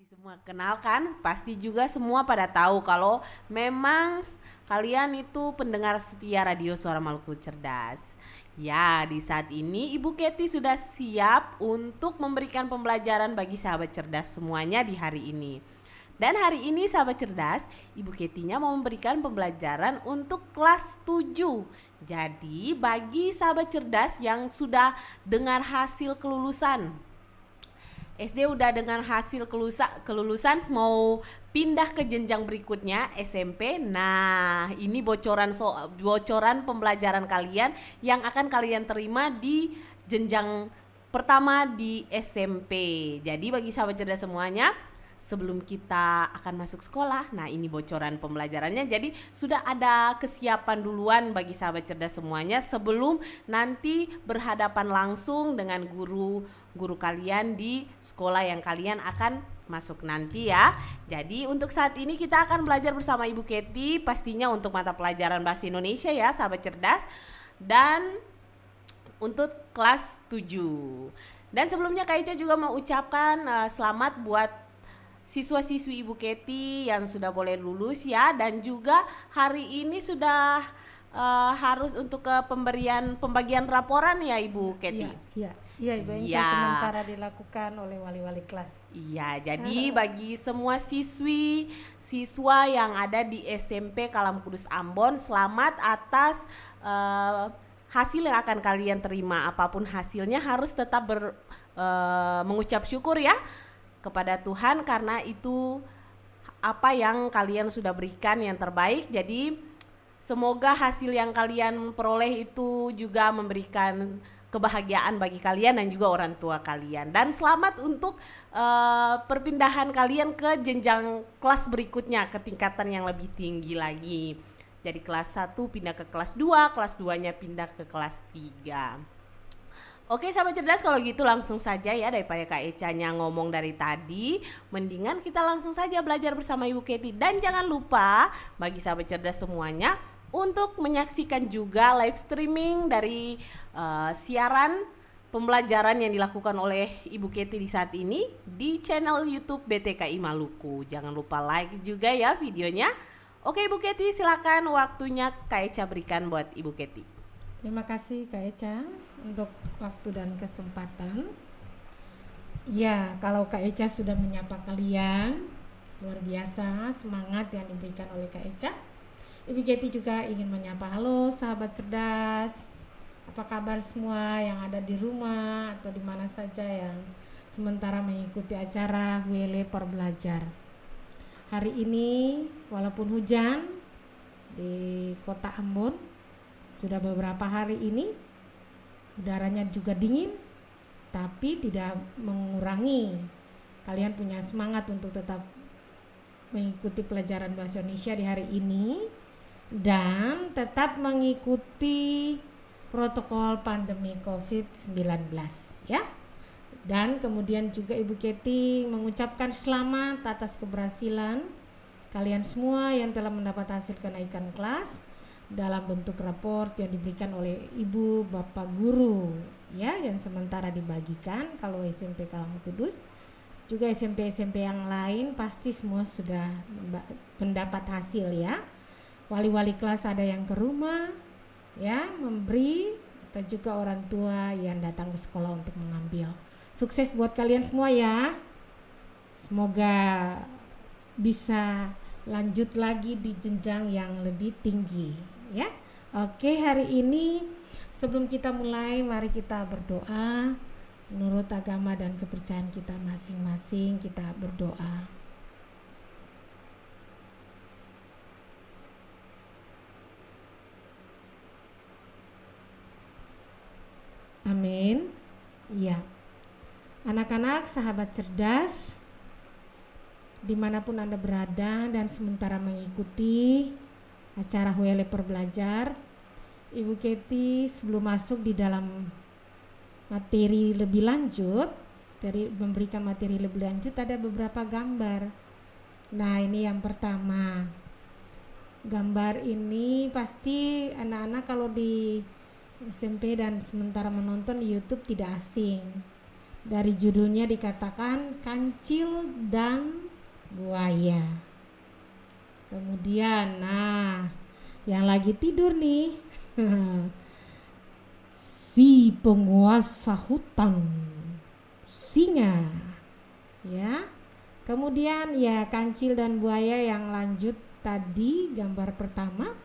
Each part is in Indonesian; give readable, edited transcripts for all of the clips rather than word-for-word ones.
Semua kenalkan, pasti juga semua pada tahu kalau memang kalian itu pendengar setia Radio Suara Maluku Cerdas. Ya, di saat ini Ibu Keti sudah siap untuk memberikan pembelajaran bagi sahabat cerdas semuanya di hari ini. Dan hari ini sahabat cerdas, Ibu Ketinya mau memberikan pembelajaran untuk kelas 7. Jadi bagi sahabat cerdas yang sudah dengar hasil kelulusan SD udah dengan hasil kelulusan mau pindah ke jenjang berikutnya SMP. Nah, ini bocoran pembelajaran kalian yang akan kalian terima di jenjang pertama di SMP. Jadi bagi sahabat cerdas semuanya, sebelum kita akan masuk sekolah, nah ini bocoran pembelajarannya. Jadi sudah ada kesiapan duluan bagi sahabat cerdas semuanya sebelum nanti berhadapan langsung dengan guru kalian di sekolah yang kalian akan masuk nanti ya. Jadi untuk saat ini kita akan belajar bersama Ibu Keti, pastinya untuk mata pelajaran bahasa Indonesia ya sahabat cerdas, dan untuk kelas 7. Dan sebelumnya Kak Ica juga mau ucapkan selamat buat siswa-siswi Ibu Keti yang sudah boleh lulus ya, dan juga hari ini sudah harus untuk ke pembagian raporan ya Ibu Keti. Iya Ibu Enca, sementara dilakukan oleh wali-wali kelas. Iya, jadi bagi semua siswa yang ada di SMP Kalam Kudus Ambon, selamat atas hasil yang akan kalian terima. Apapun hasilnya harus tetap mengucap syukur ya kepada Tuhan, karena itu apa yang kalian sudah berikan yang terbaik. Jadi semoga hasil yang kalian peroleh itu juga memberikan kebahagiaan bagi kalian dan juga orang tua kalian. Dan selamat untuk perpindahan kalian ke jenjang kelas berikutnya, ke tingkatan yang lebih tinggi lagi. Jadi kelas 1 pindah ke kelas 2, kelas 2-nya pindah ke kelas 3. Oke sahabat cerdas, kalau gitu langsung saja ya, daripada Kak Eca-nya ngomong dari tadi, mendingan kita langsung saja belajar bersama Ibu Keti. Dan jangan lupa bagi sahabat cerdas semuanya untuk menyaksikan juga live streaming dari siaran pembelajaran yang dilakukan oleh Ibu Keti di saat ini di channel YouTube BTKI Maluku. Jangan lupa like juga ya videonya. Oke Ibu Keti, silakan waktunya Kak Eca berikan buat Ibu Keti. Terima kasih Kak Eca untuk waktu dan kesempatan. Ya, kalau Kak Eca sudah menyapa kalian, luar biasa semangat yang diberikan oleh Kak Eca. Ibu Keti juga ingin menyapa, halo sahabat cerdas, apa kabar semua yang ada di rumah atau di mana saja yang sementara mengikuti acara WL Perbelajar. Hari ini walaupun hujan di kota Ambon, sudah beberapa hari ini udaranya juga dingin, tapi tidak mengurangi kalian punya semangat untuk tetap mengikuti pelajaran bahasa Indonesia di hari ini dan tetap mengikuti protokol pandemi COVID-19 ya. Dan kemudian juga Ibu Keti mengucapkan selamat atas keberhasilan kalian semua yang telah mendapat hasil kenaikan kelas dalam bentuk raport yang diberikan oleh Ibu Bapak Guru ya, yang sementara dibagikan. Kalau SMP Kalam Kudus, juga SMP-SMP yang lain pasti semua sudah mendapat hasil ya. Wali-wali kelas ada yang ke rumah ya memberi, atau juga orang tua yang datang ke sekolah untuk mengambil. Sukses buat kalian semua ya. Semoga bisa lanjut lagi di jenjang yang lebih tinggi ya. Oke, hari ini sebelum kita mulai, mari kita berdoa menurut agama dan kepercayaan kita masing-masing. Kita berdoa. Amin. Ya, anak-anak sahabat cerdas, dimanapun Anda berada dan sementara mengikuti acara WL Perbelajar, Ibu Keti sebelum masuk di dalam materi lebih lanjut, dari memberikan materi lebih lanjut, ada beberapa gambar. Nah, ini yang pertama. Gambar ini pasti anak-anak kalau di SMP dan sementara menonton di YouTube tidak asing. Dari judulnya dikatakan kancil dan buaya. Kemudian, yang lagi tidur nih, si penguasa hutan, singa. Ya. Kemudian ya kancil dan buaya yang lanjut tadi gambar pertama.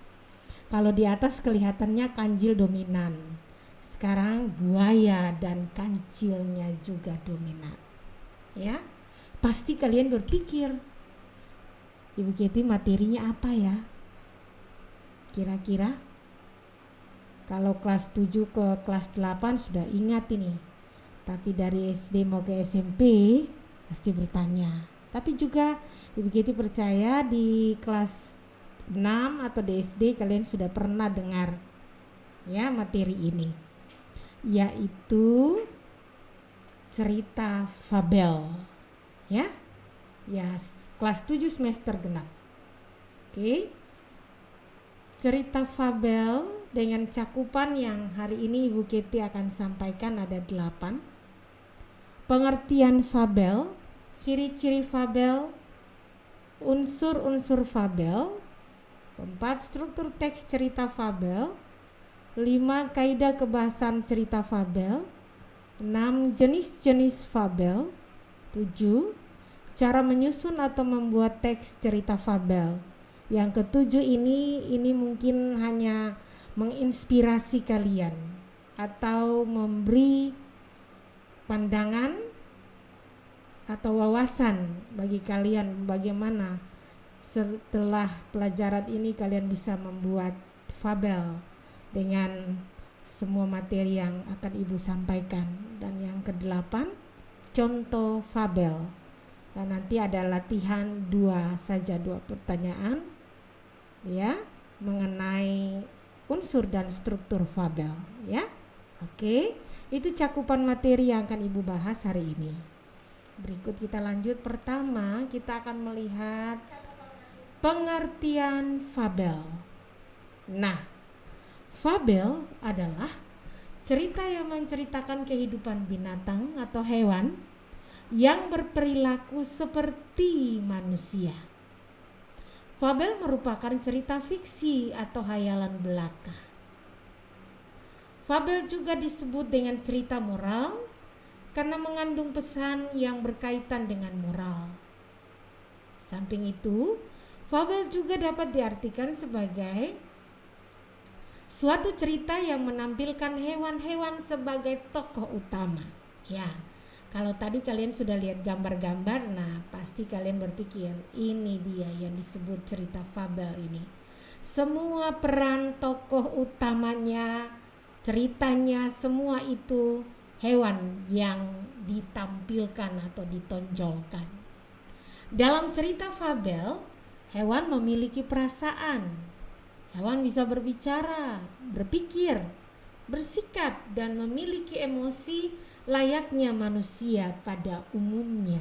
Kalau di atas kelihatannya kancil dominan. Sekarang buaya dan kancilnya juga dominan. Ya. Pasti kalian berpikir, Ibu Keti materinya apa ya? Kira-kira kalau kelas 7 ke kelas 8 sudah ingat ini. Tapi dari SD mau ke SMP pasti bertanya. Tapi juga Ibu Keti percaya di kelas 6 atau di SD kalian sudah pernah dengar ya materi ini, yaitu cerita fabel. Ya kelas 7 semester genap. Oke. Cerita fabel dengan cakupan yang hari ini Ibu Keti akan sampaikan ada 8. Pengertian fabel, ciri-ciri fabel, unsur-unsur fabel, 4 struktur teks cerita fabel, 5 kaidah kebahasan cerita fabel, 6 jenis-jenis fabel, 7 cara menyusun atau membuat teks cerita fabel. Yang ketujuh ini mungkin hanya menginspirasi kalian atau memberi pandangan atau wawasan bagi kalian bagaimana setelah pelajaran ini kalian bisa membuat fabel dengan semua materi yang akan Ibu sampaikan. Dan yang ke-8 contoh fabel. Dan nanti ada latihan 2 pertanyaan ya mengenai unsur dan struktur fabel ya. Oke, itu cakupan materi yang akan Ibu bahas hari ini. Berikut kita lanjut. Pertama, kita akan melihat pengertian fabel. Nah, fabel adalah cerita yang menceritakan kehidupan binatang atau hewan yang berperilaku seperti manusia. Fabel merupakan cerita fiksi atau hayalan belaka. Fabel juga disebut dengan cerita moral karena mengandung pesan yang berkaitan dengan moral. Samping itu, fabel juga dapat diartikan sebagai suatu cerita yang menampilkan hewan-hewan sebagai tokoh utama. Ya, kalau tadi kalian sudah lihat gambar-gambar, nah pasti kalian berpikir ini dia yang disebut cerita fabel ini. Semua peran tokoh utamanya, ceritanya, semua itu hewan yang ditampilkan atau ditonjolkan. Dalam cerita fabel, hewan memiliki perasaan. Hewan bisa berbicara, berpikir, bersikap, dan memiliki emosi layaknya manusia pada umumnya.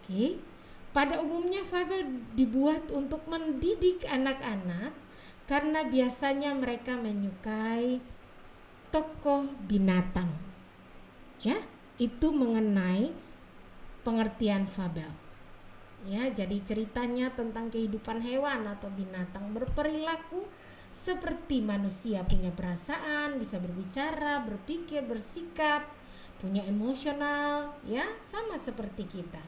Oke. Pada umumnya fabel dibuat untuk mendidik anak-anak karena biasanya mereka menyukai tokoh binatang. Ya, itu mengenai pengertian fabel. Ya, jadi ceritanya tentang kehidupan hewan atau binatang berperilaku seperti manusia, punya perasaan, bisa berbicara, berpikir, bersikap, punya emosional, ya, sama seperti kita.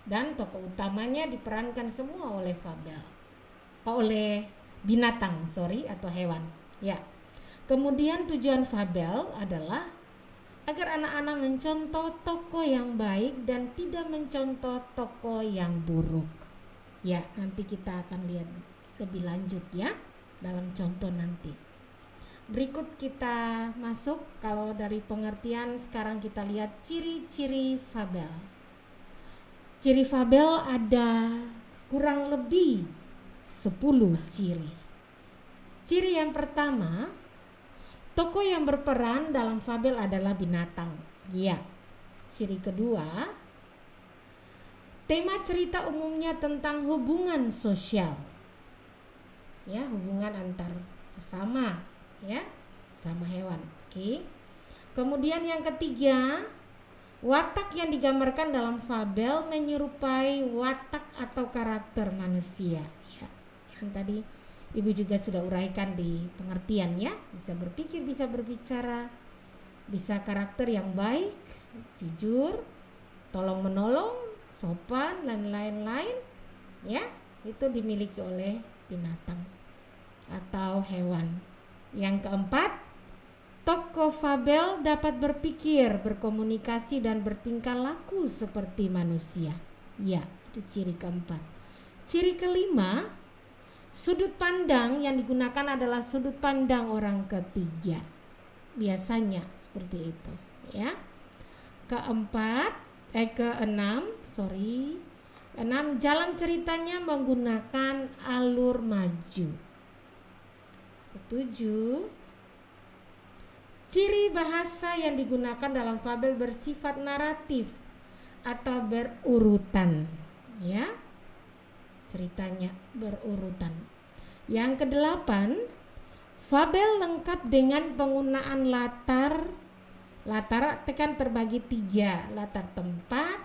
Dan tokoh utamanya diperankan semua oleh fabel. Oleh binatang, atau hewan. Ya. Kemudian tujuan fabel adalah agar anak-anak mencontoh tokoh yang baik dan tidak mencontoh tokoh yang buruk. Ya, nanti kita akan lihat lebih lanjut ya dalam contoh nanti. Berikut kita masuk, kalau dari pengertian sekarang kita lihat ciri-ciri fabel. Ciri fabel ada kurang lebih 10 ciri. Ciri yang pertama, tokoh yang berperan dalam fabel adalah binatang. Ya. Ciri kedua, tema cerita umumnya tentang hubungan sosial. Ya, hubungan antar sesama, ya, sama hewan. Oke. Kemudian yang ketiga, Watak yang digambarkan dalam fabel menyerupai watak atau karakter manusia. Ya, yang tadi Ibu juga sudah uraikan di pengertian ya. Bisa berpikir, bisa berbicara, bisa karakter yang baik, jujur, tolong menolong, sopan, dan lain-lain. Ya, itu dimiliki oleh binatang atau hewan. Yang keempat, tokoh fabel dapat berpikir, berkomunikasi, dan bertingkah laku seperti manusia. Ya, itu ciri keempat. Ciri kelima, sudut pandang yang digunakan adalah sudut pandang orang ketiga. Biasanya seperti itu, ya. Keenam, jalan ceritanya menggunakan alur maju. Ketujuh, ciri bahasa yang digunakan dalam fabel bersifat naratif atau berurutan, ya. Ceritanya berurutan. Yang kedelapan, fabel lengkap dengan penggunaan latar tekan terbagi 3, latar tempat,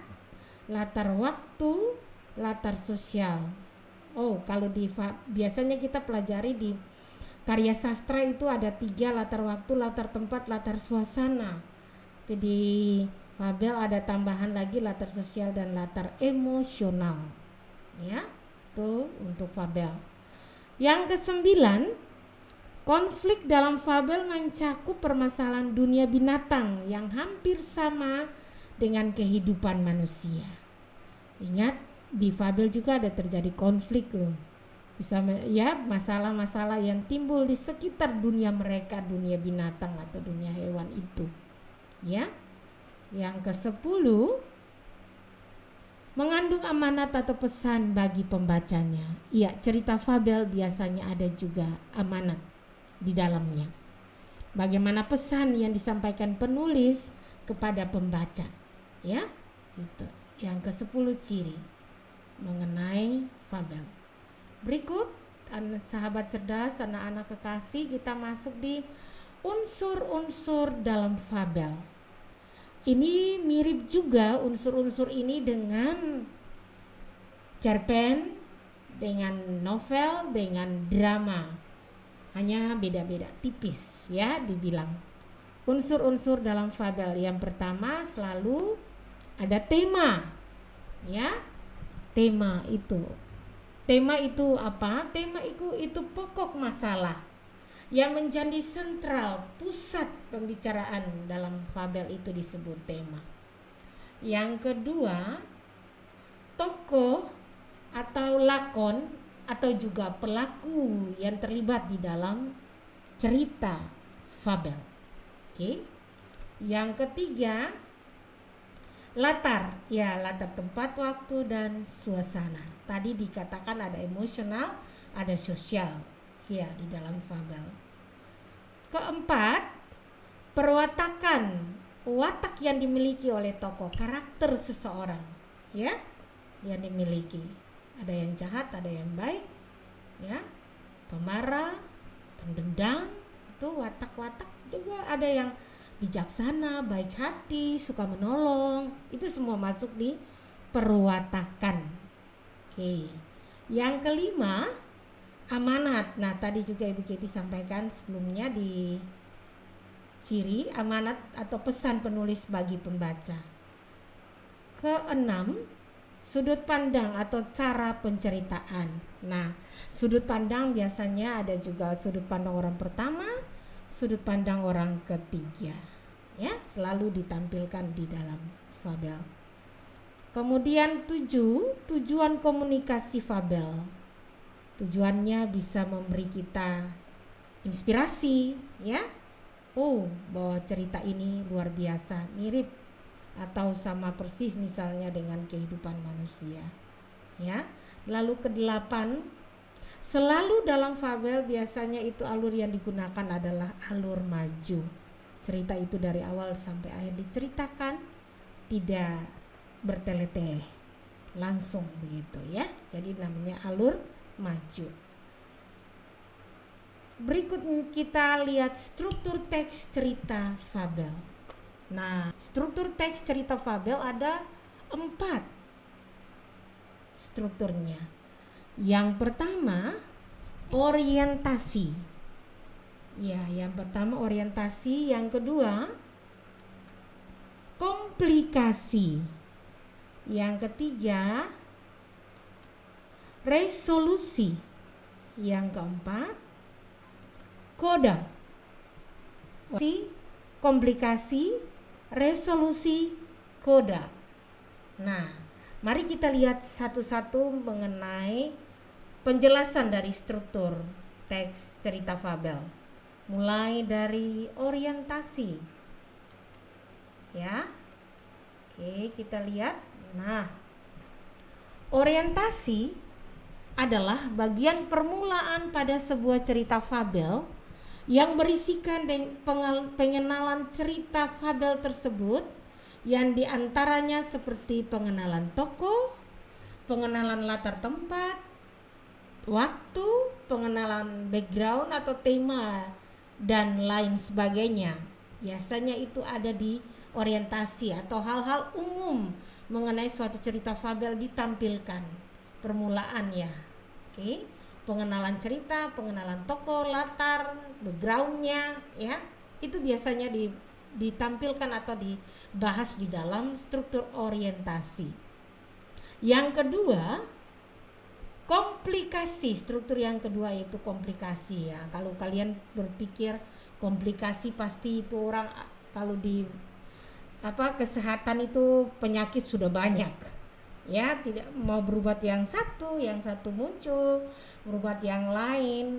latar waktu, latar sosial. Kalau biasanya kita pelajari di karya sastra itu ada 3, latar waktu, latar tempat, latar suasana. Tapi di fabel ada tambahan lagi latar sosial dan latar emosional. Ya, itu untuk fabel. Yang kesembilan, konflik dalam fabel mencakup permasalahan dunia binatang yang hampir sama dengan kehidupan manusia. Ingat, di fabel juga ada terjadi konflik loh. Bisa ya, masalah-masalah yang timbul di sekitar dunia mereka, dunia binatang atau dunia hewan itu. Ya. Yang ke-10, mengandung amanat atau pesan bagi pembacanya. Iya, cerita fabel biasanya ada juga amanat di dalamnya. Bagaimana pesan yang disampaikan penulis kepada pembaca. Ya. Itu. Yang ke-10 ciri mengenai fabel. Berikut, sahabat cerdas, anak-anak kekasih, kita masuk di unsur-unsur dalam fabel. Ini mirip juga unsur-unsur ini dengan cerpen, dengan novel, dengan drama. Hanya beda-beda tipis ya dibilang. Unsur-unsur dalam fabel yang pertama selalu ada tema. Ya. Tema itu apa? Tema itu pokok masalah yang menjadi sentral, pusat pembicaraan dalam fabel itu disebut tema. Yang kedua, tokoh atau lakon atau juga pelaku yang terlibat di dalam cerita fabel. Oke. Yang ketiga, latar tempat, waktu, dan suasana. Tadi dikatakan ada emosional, ada sosial ya di dalam fabel. Keempat, perwatakan, watak yang dimiliki oleh tokoh, karakter seseorang ya yang dimiliki. Ada yang jahat, ada yang baik ya, pemarah, pendendam, itu watak-watak. Juga ada yang bijaksana, baik hati, suka menolong. Itu semua masuk di perwatakan. Oke. Yang kelima, amanat. Nah, tadi juga Ibu Keti sampaikan sebelumnya di ciri amanat atau pesan penulis bagi pembaca. Keenam, sudut pandang atau cara penceritaan. Nah, sudut pandang biasanya ada juga sudut pandang orang pertama, sudut pandang orang ketiga. Ya, selalu ditampilkan di dalam fabel. Kemudian 7, tujuan komunikasi fabel. Tujuannya bisa memberi kita inspirasi ya. Bahwa cerita ini luar biasa, mirip atau sama persis misalnya dengan kehidupan manusia. Ya. Lalu ke-8, selalu dalam fabel biasanya itu alur yang digunakan adalah alur maju. Cerita itu dari awal sampai akhir diceritakan, tidak bertele-tele, langsung begitu ya. Jadi namanya alur maju. Berikut kita lihat struktur teks cerita fabel. Nah, struktur teks cerita fabel ada 4 strukturnya. Yang pertama, orientasi. Ya, yang pertama orientasi, yang kedua komplikasi. Yang ketiga resolusi. Yang keempat koda. Komplikasi, resolusi, koda. Nah, mari kita lihat satu-satu mengenai penjelasan dari struktur teks cerita fabel. Mulai dari orientasi. Ya. Oke, kita lihat. Nah, orientasi adalah bagian permulaan pada sebuah cerita fabel yang berisikan pengenalan cerita fabel tersebut, yang diantaranya seperti pengenalan tokoh, pengenalan latar tempat, waktu, pengenalan background atau tema, dan lain sebagainya. Biasanya itu ada di orientasi atau hal-hal umum mengenai suatu cerita fabel ditampilkan permulaannya. Oke. Pengenalan cerita, pengenalan tokoh, latar, backgroundnya, ya, itu biasanya ditampilkan atau dibahas di dalam struktur orientasi. Yang kedua, komplikasi. Struktur yang kedua yaitu komplikasi, ya. Kalau kalian berpikir komplikasi, pasti itu orang kalau di kesehatan itu penyakit sudah banyak. Ya, tidak mau berobat yang satu muncul, berobat yang lain,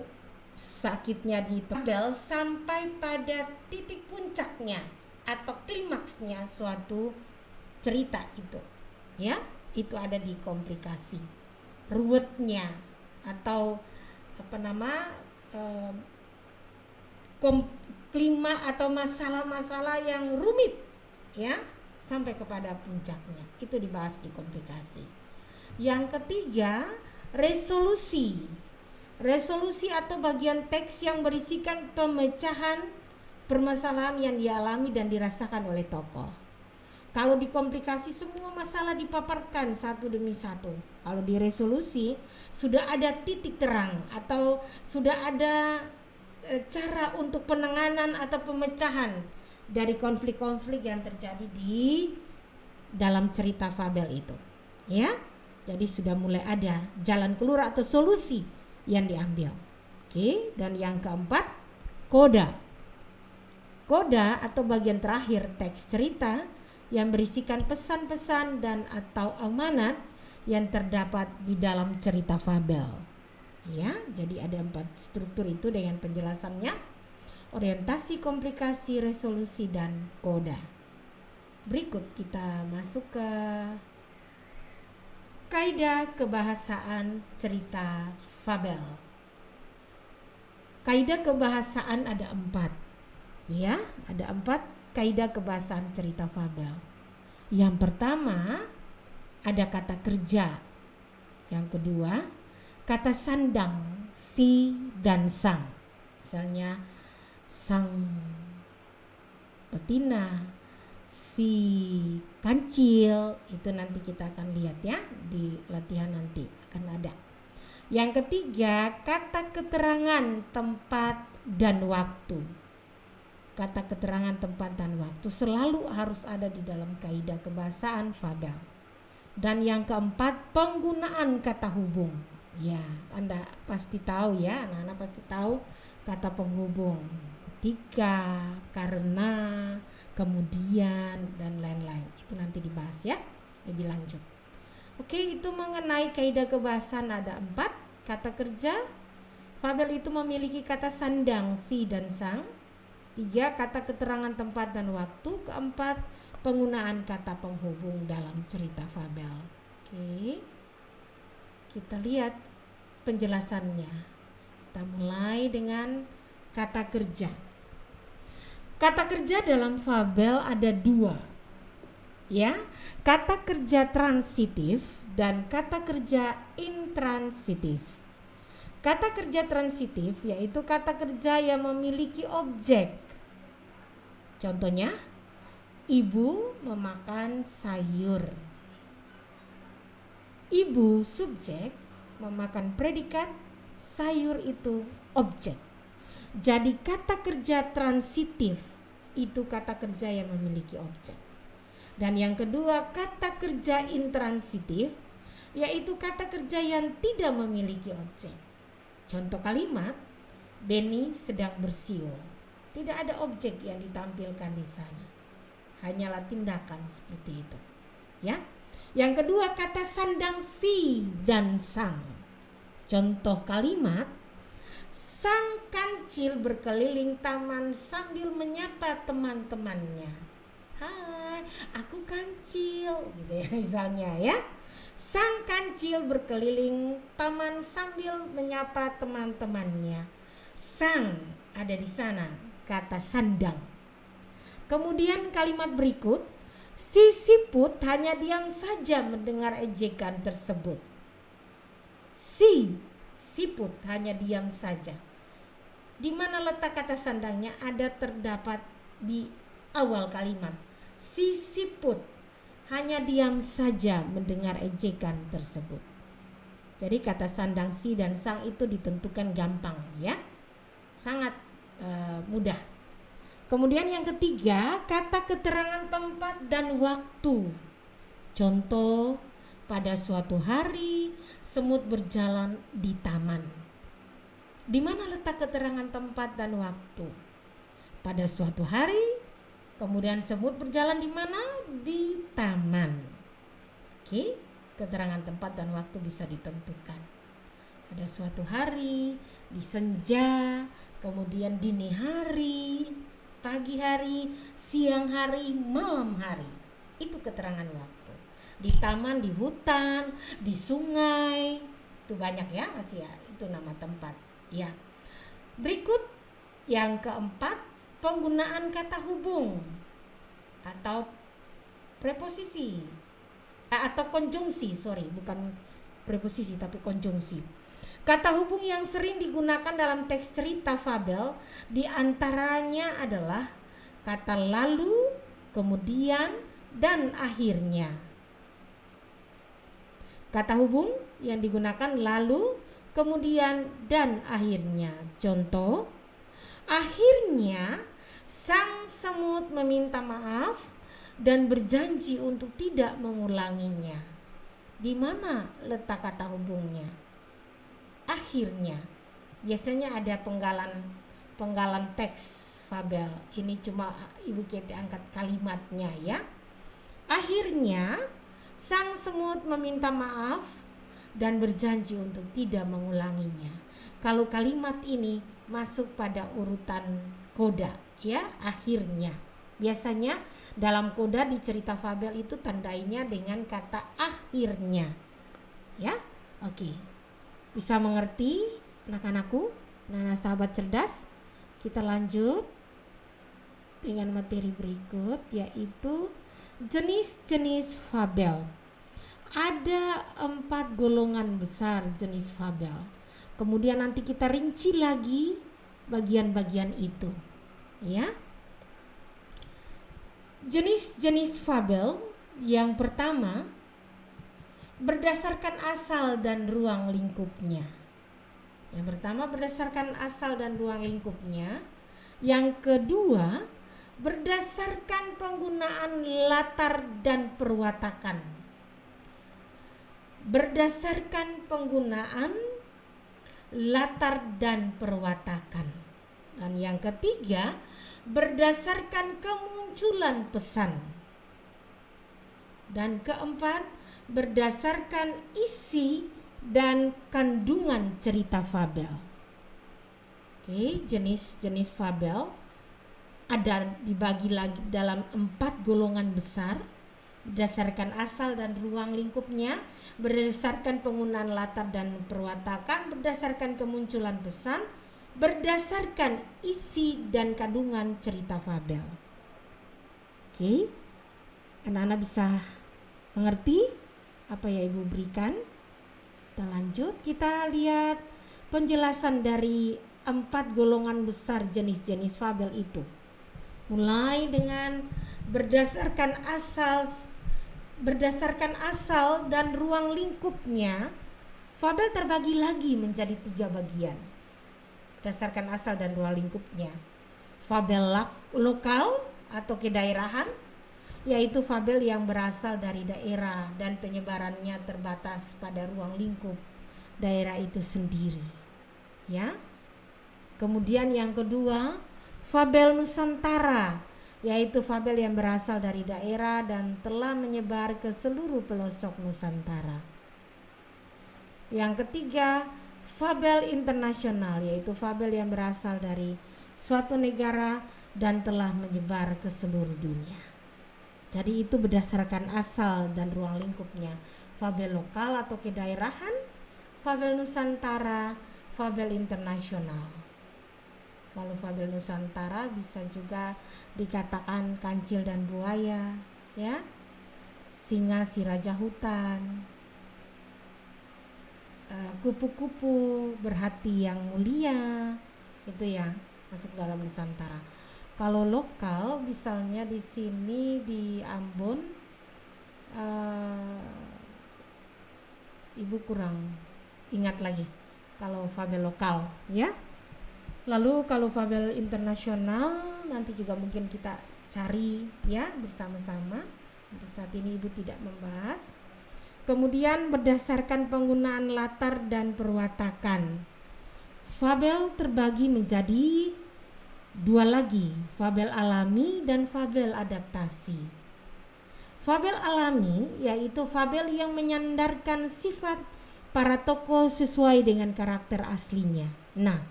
sakitnya di fabel sampai pada titik puncaknya atau klimaksnya suatu cerita itu. Ya, itu ada di komplikasi. Ruwetnya atau klima atau masalah-masalah yang rumit, ya, sampai kepada puncaknya, itu dibahas di komplikasi. Yang ketiga, resolusi. Resolusi atau bagian teks yang berisikan pemecahan permasalahan yang dialami dan dirasakan oleh tokoh. Kalau di komplikasi semua masalah dipaparkan satu demi satu. Kalau di resolusi sudah ada titik terang atau sudah ada cara untuk penanganan atau pemecahan dari konflik-konflik yang terjadi di dalam cerita fabel itu, ya. Jadi sudah mulai ada jalan keluar atau solusi yang diambil. Oke, dan yang keempat, koda. Koda atau bagian terakhir teks cerita yang berisikan pesan-pesan dan atau amanat yang terdapat di dalam cerita fabel. Ya, jadi ada 4 struktur itu dengan penjelasannya. Orientasi, komplikasi, resolusi, dan koda. Berikut kita masuk ke kaidah kebahasaan cerita fabel. Kaidah kebahasaan ada 4. Ya, ada 4 kaidah kebahasaan cerita fabel. Yang pertama ada kata kerja. Yang kedua, kata sandang, si dan sang. Misalnya sang betina, si kancil, itu nanti kita akan lihat ya di latihan nanti akan ada. Yang ketiga, kata keterangan tempat dan waktu. Kata keterangan tempat dan waktu selalu harus ada di dalam kaidah kebahasaan fabel. Dan yang keempat, penggunaan kata hubung. Ya, Anda pasti tahu ya, anak-anak pasti tahu kata penghubung. Ketika, karena, kemudian, dan lain-lain. Itu nanti dibahas ya, lebih lanjut. Oke, itu mengenai kaidah kebahasaan ada 4. Kata kerja, fabel itu memiliki kata sandang, si dan sang. 3, kata keterangan tempat dan waktu. Keempat, penggunaan kata penghubung dalam cerita fabel. Oke, kita lihat penjelasannya. Kita mulai dengan kata kerja. Kata kerja dalam fabel ada 2, ya, kata kerja transitif dan kata kerja intransitif. Kata kerja transitif yaitu kata kerja yang memiliki objek. Contohnya, Ibu memakan sayur. Ibu subjek, memakan predikat, sayur itu objek. Jadi kata kerja transitif itu kata kerja yang memiliki objek. Dan yang kedua, kata kerja intransitif yaitu kata kerja yang tidak memiliki objek. Contoh kalimat, Benny sedang bersiul. Tidak ada objek yang ditampilkan di sana. Hanyalah tindakan seperti itu. Ya. Yang kedua, kata sandang si dan sang. Contoh kalimat, sang kancil berkeliling taman sambil menyapa teman-temannya. Hai, aku kancil, gitu ya misalnya ya. Sang kancil berkeliling taman sambil menyapa teman-temannya. Sang ada di sana, kata sandang. Kemudian kalimat berikut, si siput hanya diam saja mendengar ejekan tersebut. Si siput hanya diam saja. Di mana letak kata sandangnya ada terdapat di awal kalimat. Si siput hanya diam saja mendengar ejekan tersebut. Jadi kata sandang si dan sang itu ditentukan gampang ya. Sangat mudah. Kemudian yang ketiga, kata keterangan tempat dan waktu. Contoh, pada suatu hari semut berjalan di taman. Di mana letak keterangan tempat dan waktu? Pada suatu hari, kemudian semut berjalan di mana? Di taman. Oke, keterangan tempat dan waktu bisa ditentukan. Pada suatu hari, di senja, kemudian dini hari, pagi hari, siang hari, malam hari. Itu keterangan waktu. Di taman, di hutan, di sungai. Itu banyak ya, masih ya. Itu nama tempat. Ya. Berikut yang keempat, penggunaan kata hubung atau preposisi atau konjungsi, bukan preposisi tapi konjungsi. Kata hubung yang sering digunakan dalam teks cerita fabel diantaranya adalah kata lalu, kemudian, dan akhirnya. Kata hubung yang digunakan lalu, kemudian, dan akhirnya. Contoh, akhirnya sang semut meminta maaf dan berjanji untuk tidak mengulanginya. Di mana letak kata hubungnya? Akhirnya. Biasanya ada penggalan teks fabel. Ini cuma Ibu Keti angkat kalimatnya ya. Akhirnya sang semut meminta maaf dan berjanji untuk tidak mengulanginya. Kalau kalimat ini masuk pada urutan koda ya, akhirnya. Biasanya dalam koda di cerita fabel itu tandainya dengan kata akhirnya. Ya, oke. Bisa mengerti anak-anakku, anak sahabat cerdas? Kita lanjut dengan materi berikut, yaitu jenis-jenis fabel. Ada 4 golongan besar jenis fabel. Kemudian nanti kita rinci lagi bagian-bagian itu. Ya. Jenis-jenis fabel yang pertama, berdasarkan asal dan ruang lingkupnya. Yang pertama, berdasarkan asal dan ruang lingkupnya. Yang kedua, berdasarkan penggunaan latar dan perwatakan. Berdasarkan penggunaan latar dan perwatakan. Dan yang ketiga, berdasarkan kemunculan pesan. Dan keempat, berdasarkan isi dan kandungan cerita fabel. Oke, jenis-jenis fabel ada dibagi lagi dalam 4 golongan besar. Berdasarkan asal dan ruang lingkupnya, berdasarkan penggunaan latar dan perwatakan, berdasarkan kemunculan pesan, berdasarkan isi dan kandungan cerita fabel. Oke, anak-anak bisa mengerti apa yang Ibu berikan? Kita lanjut, kita lihat penjelasan dari 4 golongan besar jenis-jenis fabel itu. Mulai dengan berdasarkan asal dan ruang lingkupnya, fabel terbagi lagi menjadi 3 bagian. Berdasarkan asal dan ruang lingkupnya, fabel lokal atau kedaerahan, yaitu fabel yang berasal dari daerah dan penyebarannya terbatas pada ruang lingkup daerah itu sendiri. Ya. Kemudian yang kedua, fabel Nusantara, yaitu fabel yang berasal dari daerah dan telah menyebar ke seluruh pelosok Nusantara. Yang ketiga, fabel internasional, yaitu fabel yang berasal dari suatu negara dan telah menyebar ke seluruh dunia. Jadi itu berdasarkan asal dan ruang lingkupnya. Fabel lokal atau kedaerahan, fabel Nusantara, fabel internasional. Kalau fabel Nusantara bisa juga dikatakan kancil dan buaya, ya, singa si raja hutan, kupu-kupu berhati yang mulia, itu ya masuk dalam Nusantara. Kalau lokal, misalnya di sini di Ambon, Ibu kurang ingat lagi kalau fabel lokal, ya. Lalu kalau fabel internasional nanti juga mungkin kita cari ya bersama-sama. Untuk saat ini Ibu tidak membahas. Kemudian berdasarkan penggunaan latar dan perwatakan, fabel terbagi menjadi 2 lagi, fabel alami dan fabel adaptasi. Fabel alami yaitu fabel yang menyandarkan sifat para tokoh sesuai dengan karakter aslinya. Nah,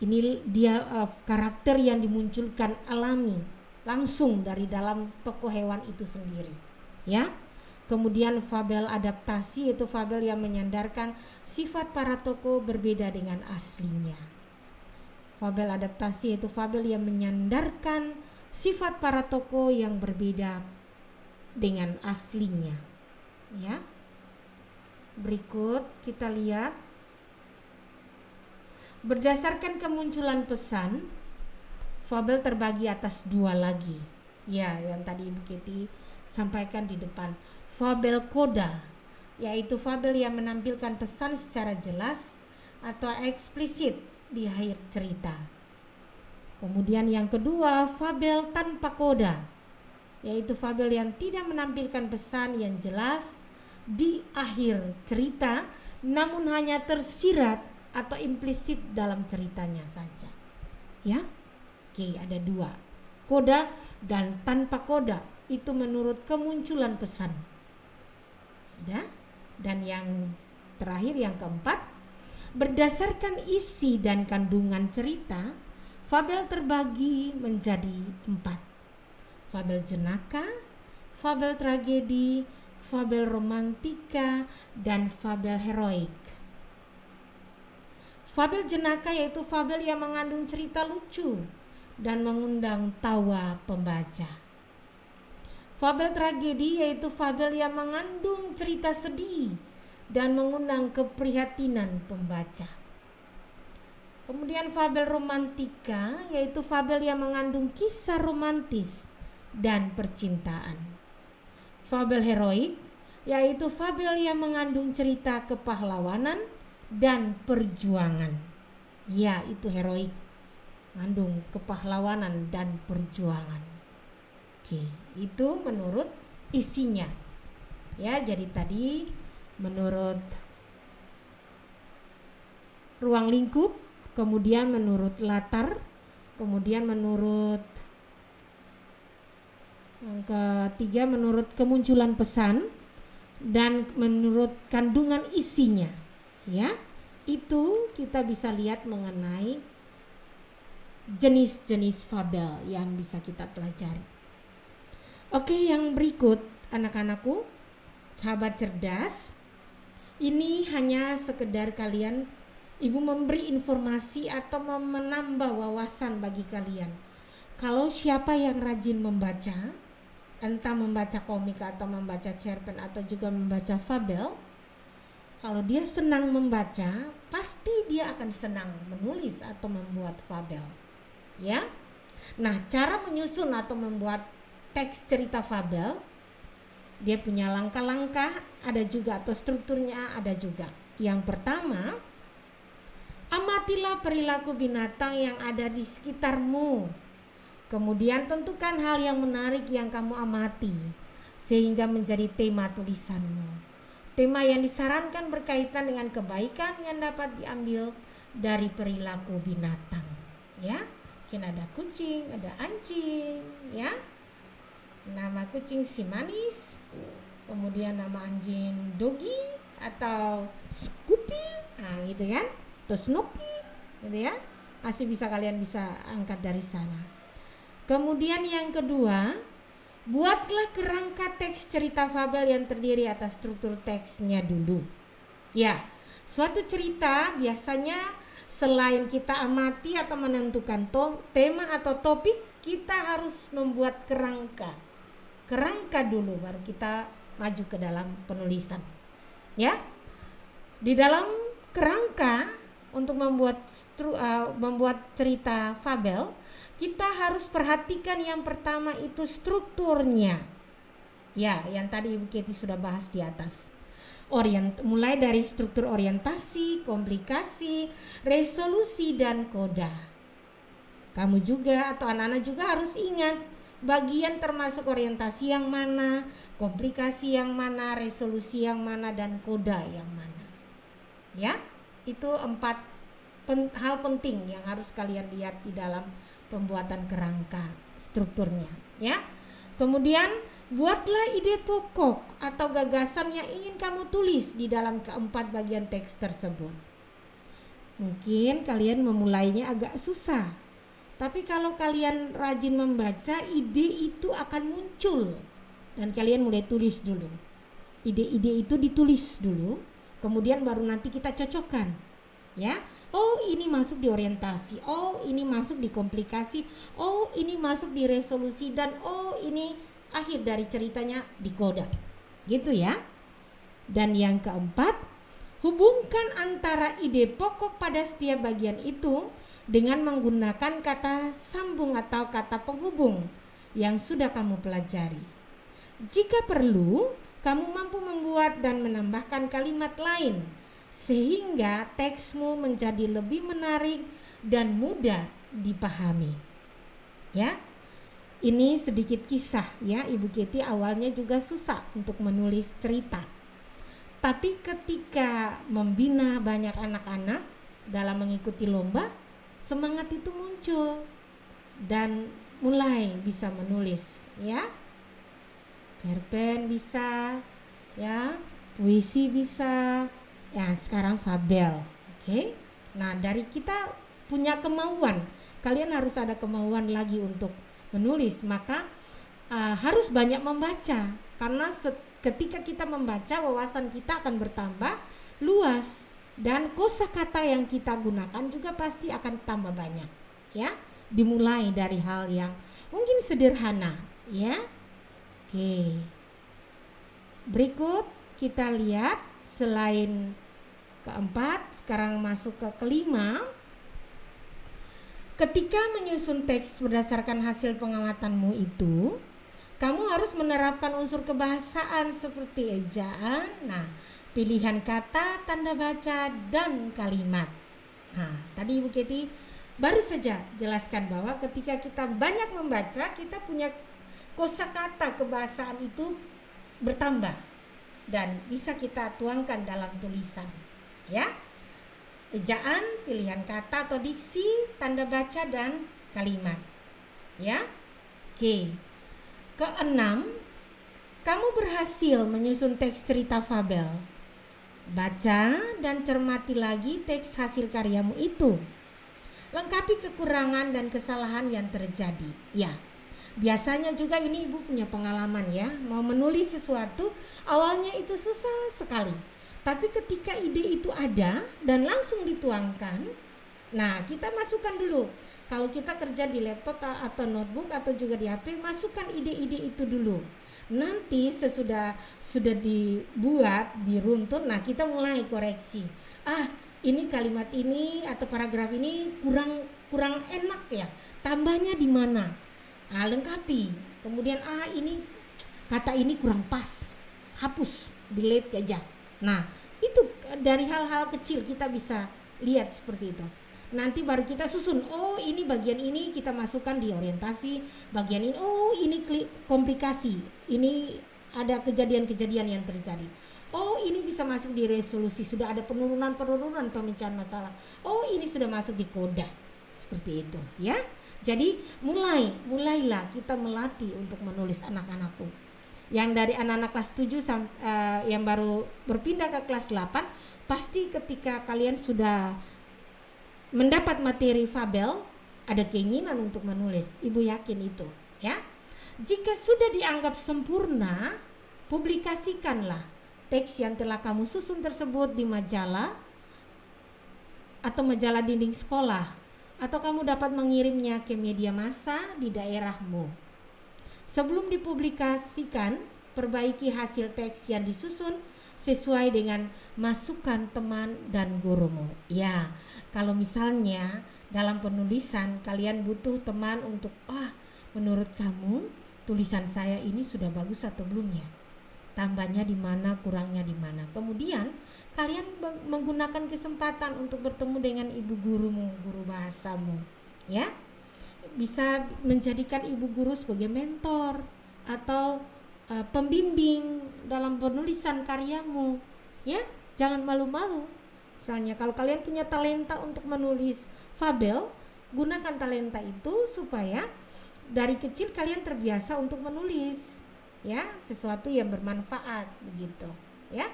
ini dia karakter yang dimunculkan alami langsung dari dalam tokoh hewan itu sendiri, ya. Kemudian fabel adaptasi yaitu fabel yang menyandarkan sifat para tokoh berbeda dengan aslinya. Fabel adaptasi yaitu fabel yang menyandarkan sifat para tokoh yang berbeda dengan aslinya, ya. Berikut kita lihat. Berdasarkan kemunculan pesan, fabel terbagi atas 2 lagi. Ya, yang tadi Ibu Keti sampaikan di depan. Fabel koda, yaitu fabel yang menampilkan pesan secara jelas atau eksplisit di akhir cerita. Kemudian yang kedua, fabel tanpa koda, yaitu fabel yang tidak menampilkan pesan yang jelas di akhir cerita, namun hanya tersirat atau implisit dalam ceritanya saja, ya. Oke, ada 2, koda dan tanpa koda, itu menurut kemunculan pesan. Sudah. Dan yang terakhir, yang keempat, berdasarkan isi dan kandungan cerita, fabel terbagi menjadi 4, fabel jenaka, fabel tragedi, fabel romantika, dan fabel heroik. Fabel jenaka yaitu fabel yang mengandung cerita lucu dan mengundang tawa pembaca. Fabel tragedi yaitu fabel yang mengandung cerita sedih dan mengundang keprihatinan pembaca. Kemudian fabel romantika yaitu fabel yang mengandung kisah romantis dan percintaan. Fabel heroik yaitu fabel yang mengandung cerita kepahlawanan dan perjuangan. Ya, itu heroik, mengandung kepahlawanan dan perjuangan. Oke, itu menurut isinya. Ya, jadi tadi menurut ruang lingkup, kemudian menurut latar, kemudian menurut yang ketiga menurut kemunculan pesan, dan menurut kandungan isinya. Ya, itu kita bisa lihat mengenai jenis-jenis fabel yang bisa kita pelajari. Oke, yang berikut anak-anakku, sahabat cerdas, ini hanya sekedar kalian, Ibu memberi informasi atau menambah wawasan bagi kalian. Kalau siapa yang rajin membaca, entah membaca komik atau membaca cerpen atau juga membaca fabel, kalau dia senang membaca, pasti dia akan senang menulis atau membuat fabel. Ya. Nah, cara menyusun atau membuat teks cerita fabel, dia punya langkah-langkah ada juga atau strukturnya ada juga. Yang pertama, amatilah perilaku binatang yang ada di sekitarmu. Kemudian tentukan hal yang menarik yang kamu amati sehingga menjadi tema tulisanmu. Tema yang disarankan berkaitan dengan kebaikan yang dapat diambil dari perilaku binatang, ya. Mungkin ada kucing, ada anjing, ya. Nama kucing si manis, kemudian nama anjing Doggy atau Scoopy, nah gitu kan, atau Snoopy, gitu ya. Masih kalian bisa angkat dari sana. Kemudian yang kedua, buatlah kerangka teks cerita fabel yang terdiri atas struktur teksnya dulu. Ya, suatu cerita biasanya selain kita amati atau menentukan tema atau topik, kita harus membuat kerangka. Kerangka dulu baru kita maju ke dalam penulisan. Ya. Di dalam kerangka untuk membuat cerita fabel, kita harus perhatikan yang pertama itu strukturnya. Ya, yang tadi Ibu Kety sudah bahas di atas. Mulai dari struktur orientasi, komplikasi, resolusi, dan koda. Kamu juga atau anak-anak juga harus ingat bagian termasuk orientasi yang mana, komplikasi yang mana, resolusi yang mana, dan koda yang mana. Ya, itu 4 hal penting yang harus kalian lihat di dalam pembuatan kerangka strukturnya, ya. Kemudian buatlah ide pokok atau gagasan yang ingin kamu tulis di dalam keempat bagian teks tersebut. Mungkin kalian memulainya agak susah, tapi kalau kalian rajin membaca, ide itu akan muncul dan kalian mulai tulis dulu. Ide-ide itu ditulis dulu, kemudian baru nanti kita cocokkan, ya. Oh, ini masuk di orientasi, oh ini masuk di komplikasi, oh ini masuk di resolusi, dan oh ini akhir dari ceritanya di koda. Gitu ya. Dan yang keempat, hubungkan antara ide pokok pada setiap bagian itu dengan menggunakan kata sambung atau kata penghubung yang sudah kamu pelajari. Jika perlu, kamu mampu membuat dan menambahkan kalimat lain sehingga teksmu menjadi lebih menarik dan mudah dipahami. Ya. Ini sedikit kisah ya, Ibu Kety awalnya juga susah untuk menulis cerita. Tapi ketika membina banyak anak-anak dalam mengikuti lomba, semangat itu muncul dan mulai bisa menulis ya. Cerpen bisa, ya, puisi bisa, ya sekarang fabel. Oke. Nah, dari kita punya kemauan, kalian harus ada kemauan lagi untuk menulis, maka harus banyak membaca, karena ketika kita membaca wawasan kita akan bertambah luas dan kosakata yang kita gunakan juga pasti akan tambah banyak, ya. Dimulai dari hal yang mungkin sederhana, ya. Oke. Berikut kita lihat selain keempat, sekarang masuk ke kelima. Ketika menyusun teks berdasarkan hasil pengamatanmu itu, kamu harus menerapkan unsur kebahasaan seperti ejaan, pilihan kata, tanda baca, dan kalimat. Tadi Ibu Kety baru saja jelaskan bahwa ketika kita banyak membaca, kita punya kosakata kebahasaan itu bertambah dan bisa kita tuangkan dalam tulisan, ya. Ejaan, pilihan kata atau diksi, tanda baca, dan kalimat, ya. Oke. Keenam, kamu berhasil menyusun teks cerita fabel. Baca dan cermati lagi teks hasil karyamu itu. Lengkapi kekurangan dan kesalahan yang terjadi. Ya, biasanya juga ini Ibu punya pengalaman ya, mau menulis sesuatu awalnya itu susah sekali. Tapi ketika ide itu ada dan langsung dituangkan, kita masukkan dulu. Kalau kita kerja di laptop atau notebook atau juga di HP, masukkan ide-ide itu dulu. Nanti sesudah dibuat, diruntun, kita mulai koreksi. Ini kalimat ini atau paragraf ini kurang enak ya. Tambahnya di mana? Lengkapi. Kemudian ini kata ini kurang pas, hapus, delete aja. Nah, itu dari hal-hal kecil kita bisa lihat seperti itu. Nanti baru kita susun, oh ini bagian ini kita masukkan di orientasi, bagian ini, oh ini komplikasi, ini ada kejadian-kejadian yang terjadi. Oh ini bisa masuk di resolusi, sudah ada penurunan pemecahan masalah. Oh ini sudah masuk di koda, seperti itu ya. Jadi mulailah kita melatih untuk menulis anak-anakku. Yang dari anak-anak kelas 7 yang baru berpindah ke kelas 8, pasti ketika kalian sudah mendapat materi fabel, ada keinginan untuk menulis. Ibu yakin itu ya. Jika sudah dianggap sempurna, publikasikanlah teks yang telah kamu susun tersebut di majalah atau majalah dinding sekolah, atau kamu dapat mengirimnya ke media massa di daerahmu. Sebelum dipublikasikan, perbaiki hasil teks yang disusun sesuai dengan masukan teman dan gurumu. Ya, kalau misalnya dalam penulisan kalian butuh teman untuk, menurut kamu tulisan saya ini sudah bagus atau belum ya? Tambahnya di mana, kurangnya di mana. Kemudian kalian menggunakan kesempatan untuk bertemu dengan ibu gurumu, guru bahasamu, ya. Bisa menjadikan ibu guru sebagai mentor atau pembimbing dalam penulisan karyamu, ya. Jangan malu-malu. Misalnya kalau kalian punya talenta untuk menulis fabel, gunakan talenta itu supaya dari kecil kalian terbiasa untuk menulis, ya, sesuatu yang bermanfaat begitu, ya.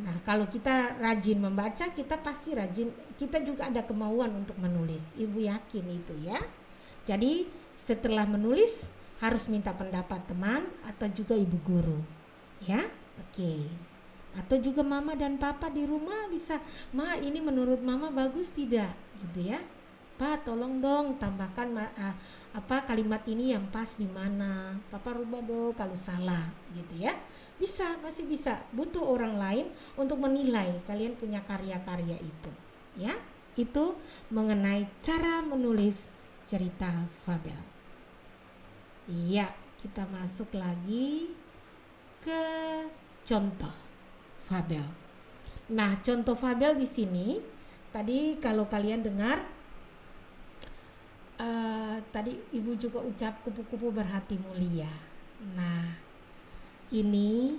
Nah, kalau kita rajin membaca, kita pasti rajin, kita juga ada kemauan untuk menulis. Ibu yakin itu ya. Jadi setelah menulis harus minta pendapat teman atau juga ibu guru, ya. Oke. Atau juga mama dan papa di rumah bisa, "Ma, ini menurut mama bagus tidak?" gitu ya. "Pak, tolong dong tambahkan kalimat ini yang pas di mana. Papa rubah dong kalau salah," gitu ya. Bisa, masih bisa. Butuh orang lain untuk menilai kalian punya karya-karya itu, ya. Itu mengenai cara menulis cerita fabel. Iya, kita masuk lagi ke contoh fabel. Nah, contoh fabel di sini tadi kalau kalian dengar tadi ibu juga ucap kupu-kupu berhati mulia. Nah, ini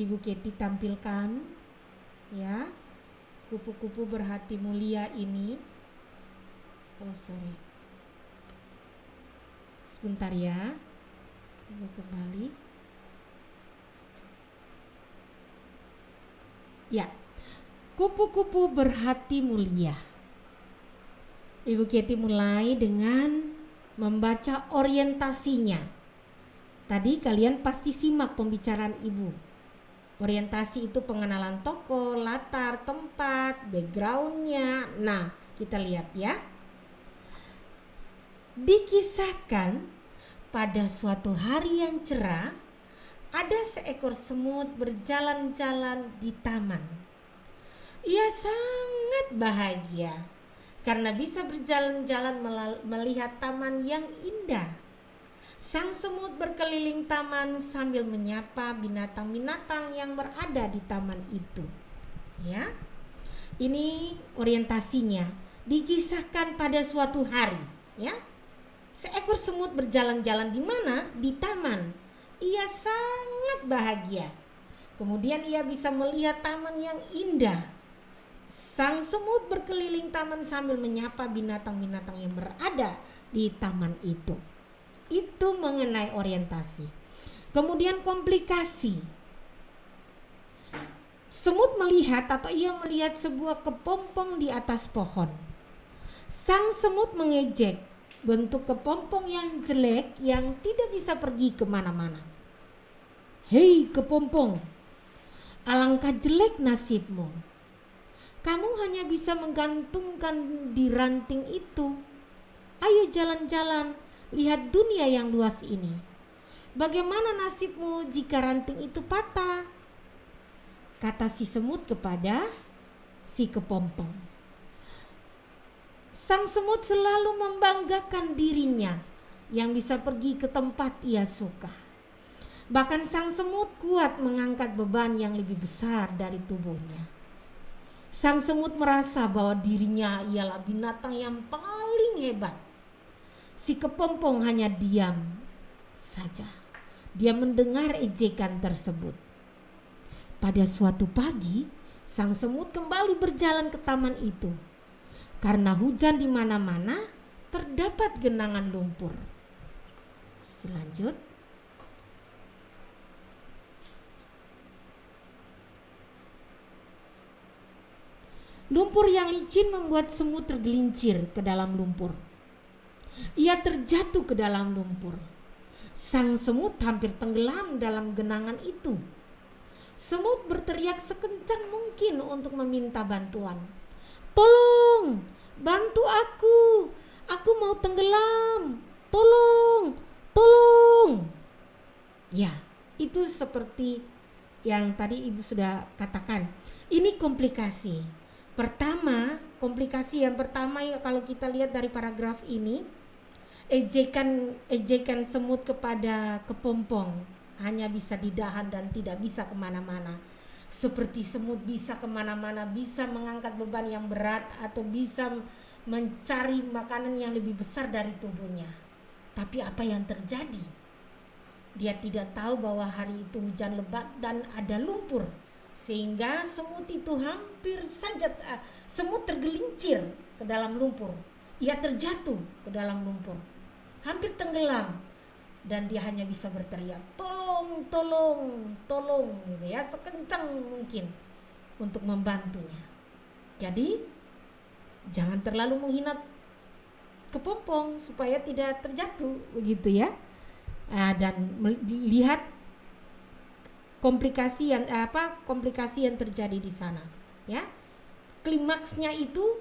Ibu Keti tampilkan ya, kupu-kupu berhati mulia ini. Sebentar ya, Ibu kembali. Ya, kupu-kupu berhati mulia. Ibu Keti mulai dengan membaca orientasinya. Tadi kalian pasti simak pembicaraan ibu. Orientasi itu pengenalan tokoh, latar, tempat, backgroundnya. Nah, kita lihat ya. Dikisahkan pada suatu hari yang cerah, ada seekor semut berjalan-jalan di taman. Ia sangat bahagia karena bisa berjalan-jalan melihat taman yang indah. Sang semut berkeliling taman sambil menyapa binatang-binatang yang berada di taman itu. Ya, ini orientasinya. Dikisahkan pada suatu hari, ya. Seekor semut berjalan-jalan di mana? Di taman. Ia sangat bahagia. Kemudian ia bisa melihat taman yang indah. Sang semut berkeliling taman sambil menyapa binatang-binatang yang berada di taman itu. Itu mengenai orientasi. Kemudian komplikasi. Semut melihat atau ia melihat sebuah kepompong di atas pohon. Sang semut mengejek bentuk kepompong yang jelek yang tidak bisa pergi kemana-mana. "Hei kepompong, alangkah jelek nasibmu. Kamu hanya bisa menggantungkan di ranting itu. Ayo jalan-jalan, lihat dunia yang luas ini. Bagaimana nasibmu jika ranting itu patah?" kata si semut kepada si kepompong. Sang semut selalu membanggakan dirinya yang bisa pergi ke tempat ia suka. Bahkan sang semut kuat mengangkat beban yang lebih besar dari tubuhnya. Sang semut merasa bahwa dirinya ialah binatang yang paling hebat. Si kepompong hanya diam saja. Dia mendengar ejekan tersebut. Pada suatu pagi, sang semut kembali berjalan ke taman itu. Karena hujan di mana-mana, terdapat genangan lumpur. Selanjut. Lumpur yang licin membuat semut tergelincir ke dalam lumpur. Ia terjatuh ke dalam lumpur. Sang semut hampir tenggelam dalam genangan itu. Semut berteriak sekencang mungkin untuk meminta bantuan. "Tolong, bantu aku. Aku mau tenggelam. Tolong, tolong." Ya, itu seperti yang tadi Ibu sudah katakan. Ini komplikasi. Komplikasi yang pertama ya, kalau kita lihat dari paragraf ini, ejekan semut kepada kepompong hanya bisa ditahan dan tidak bisa kemana-mana. Seperti semut bisa kemana-mana, bisa mengangkat beban yang berat atau bisa mencari makanan yang lebih besar dari tubuhnya. Tapi apa yang terjadi? Dia tidak tahu bahwa hari itu hujan lebat dan ada lumpur. Sehingga semut itu semut tergelincir ke dalam lumpur. Ia terjatuh ke dalam lumpur, hampir tenggelam, dan dia hanya bisa berteriak, "Tolong, tolong, tolong," gitu ya, sekencang mungkin untuk membantunya. Jadi jangan terlalu menghina kepompong supaya tidak terjatuh, begitu ya. Dan lihat komplikasi yang terjadi di sana, ya. Klimaksnya itu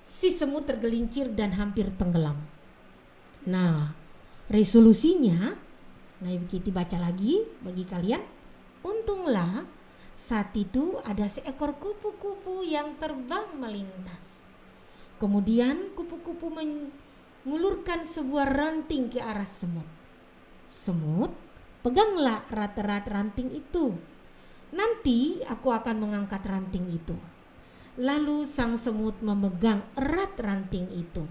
si semut tergelincir dan hampir tenggelam. Nah, resolusinya, Ibu Kitty baca lagi bagi kalian. Untunglah saat itu ada seekor kupu-kupu yang terbang melintas. Kemudian kupu-kupu mengulurkan sebuah ranting ke arah semut. "Semut, peganglah erat-erat ranting itu. Nanti aku akan mengangkat ranting itu." Lalu sang semut memegang erat ranting itu.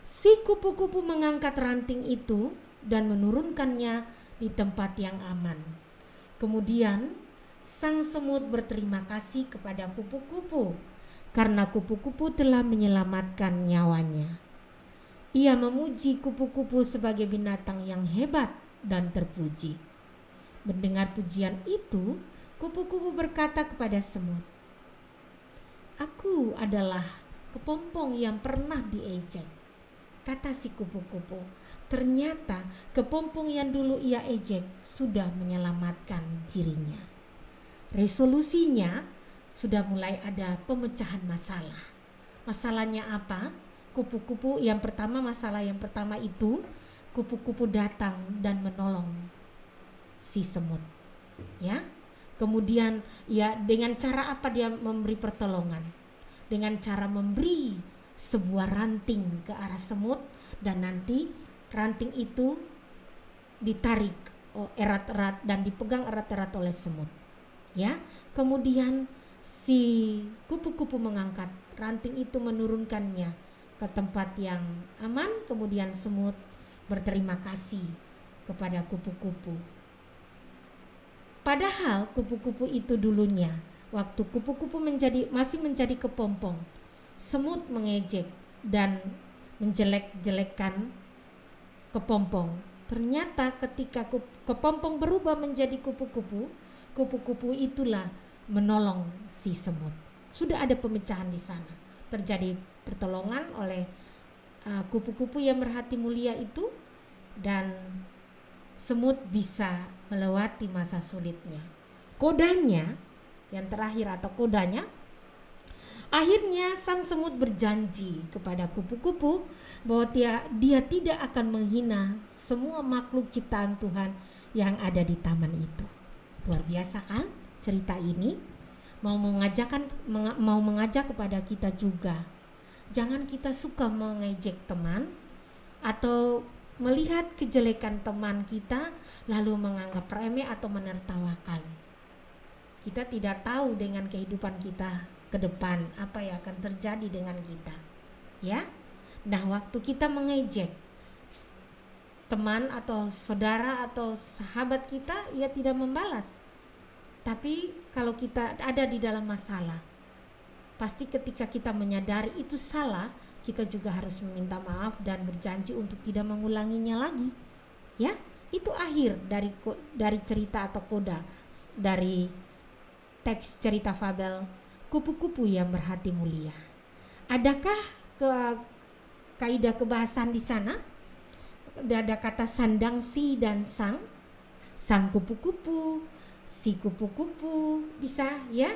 Si kupu-kupu mengangkat ranting itu dan menurunkannya di tempat yang aman. Kemudian sang semut berterima kasih kepada kupu-kupu karena kupu-kupu telah menyelamatkan nyawanya. Ia memuji kupu-kupu sebagai binatang yang hebat dan terpuji. Mendengar pujian itu, kupu-kupu berkata kepada semut, "Aku adalah kepompong yang pernah diejek," kata si kupu-kupu. Ternyata kepompong yang dulu ia ejek sudah menyelamatkan dirinya. Resolusinya sudah mulai ada pemecahan masalah. Masalahnya apa? Masalah yang pertama itu kupu-kupu datang dan menolong si semut, ya. Kemudian ya, dengan cara apa dia memberi pertolongan? Dengan cara memberi sebuah ranting ke arah semut, dan nanti ranting itu ditarik erat-erat dan dipegang erat-erat oleh semut, ya. Kemudian si kupu-kupu mengangkat ranting itu, menurunkannya ke tempat yang aman. Kemudian semut berterima kasih kepada kupu-kupu. Padahal kupu-kupu itu dulunya, waktu kupu-kupu masih menjadi kepompong, semut mengejek dan menjelek-jelekan kepompong. Ternyata ketika kepompong berubah menjadi kupu-kupu, kupu-kupu itulah menolong si semut. Sudah ada pemecahan di sana. Terjadi pertolongan oleh kupu-kupu yang berhati mulia itu, dan semut bisa melewati masa sulitnya. Kodanya, yang terakhir atau kodanya, akhirnya sang semut berjanji kepada kupu-kupu bahwa dia tidak akan menghina semua makhluk ciptaan Tuhan yang ada di taman itu. Luar biasa kan cerita ini? Mau mengajak kepada kita juga. Jangan kita suka mengejek teman atau melihat kejelekan teman kita lalu menganggap remeh atau menertawakan. Kita tidak tahu dengan kehidupan kita ke depan apa yang akan terjadi dengan kita. Ya. Nah, waktu kita mengejek teman atau saudara atau sahabat kita, ia tidak membalas. Tapi kalau kita ada di dalam masalah, pasti ketika kita menyadari itu salah, kita juga harus meminta maaf dan berjanji untuk tidak mengulanginya lagi. Ya, itu akhir dari cerita atau koda dari teks cerita fabel kupu-kupu yang berhati mulia. Adakah kaidah kebahasan di sana? Ada kata sandang si dan sang kupu-kupu, si kupu-kupu, bisa ya,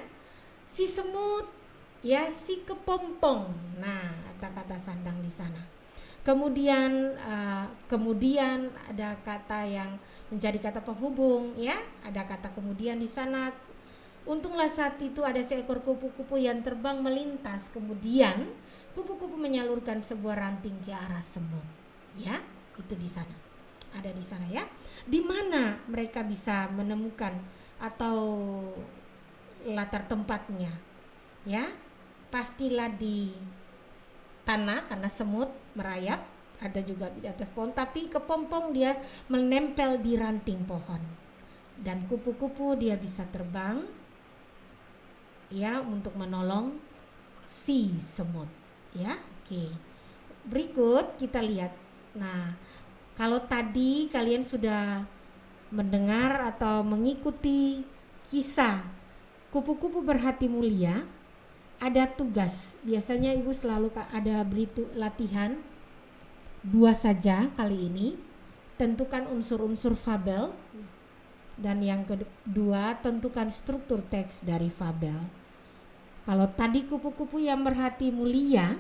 si semut, ya, si kepompong. Nah, ada kata sandang di sana. Kemudian ada kata yang menjadi kata penghubung, ya, ada kata kemudian di sana. Untunglah saat itu ada seekor kupu-kupu yang terbang melintas. Kemudian kupu-kupu menyalurkan sebuah ranting ke arah semut. Ya, itu di sana. Ada di sana ya. Di mana mereka bisa menemukan atau latar tempatnya? Ya, pastilah di tanah karena semut merayap. Ada juga di atas pohon, tapi kepompong dia menempel di ranting pohon. Dan kupu-kupu dia bisa terbang, ya, untuk menolong si semut, ya. Oke. Berikut kita lihat. Nah, kalau tadi kalian sudah mendengar atau mengikuti kisah kupu-kupu berhati mulia, ada tugas. Biasanya ibu selalu ada beri latihan 2 saja kali ini. Tentukan unsur-unsur fabel, dan yang kedua tentukan struktur teks dari fabel. Kalau tadi kupu-kupu yang berhati mulia,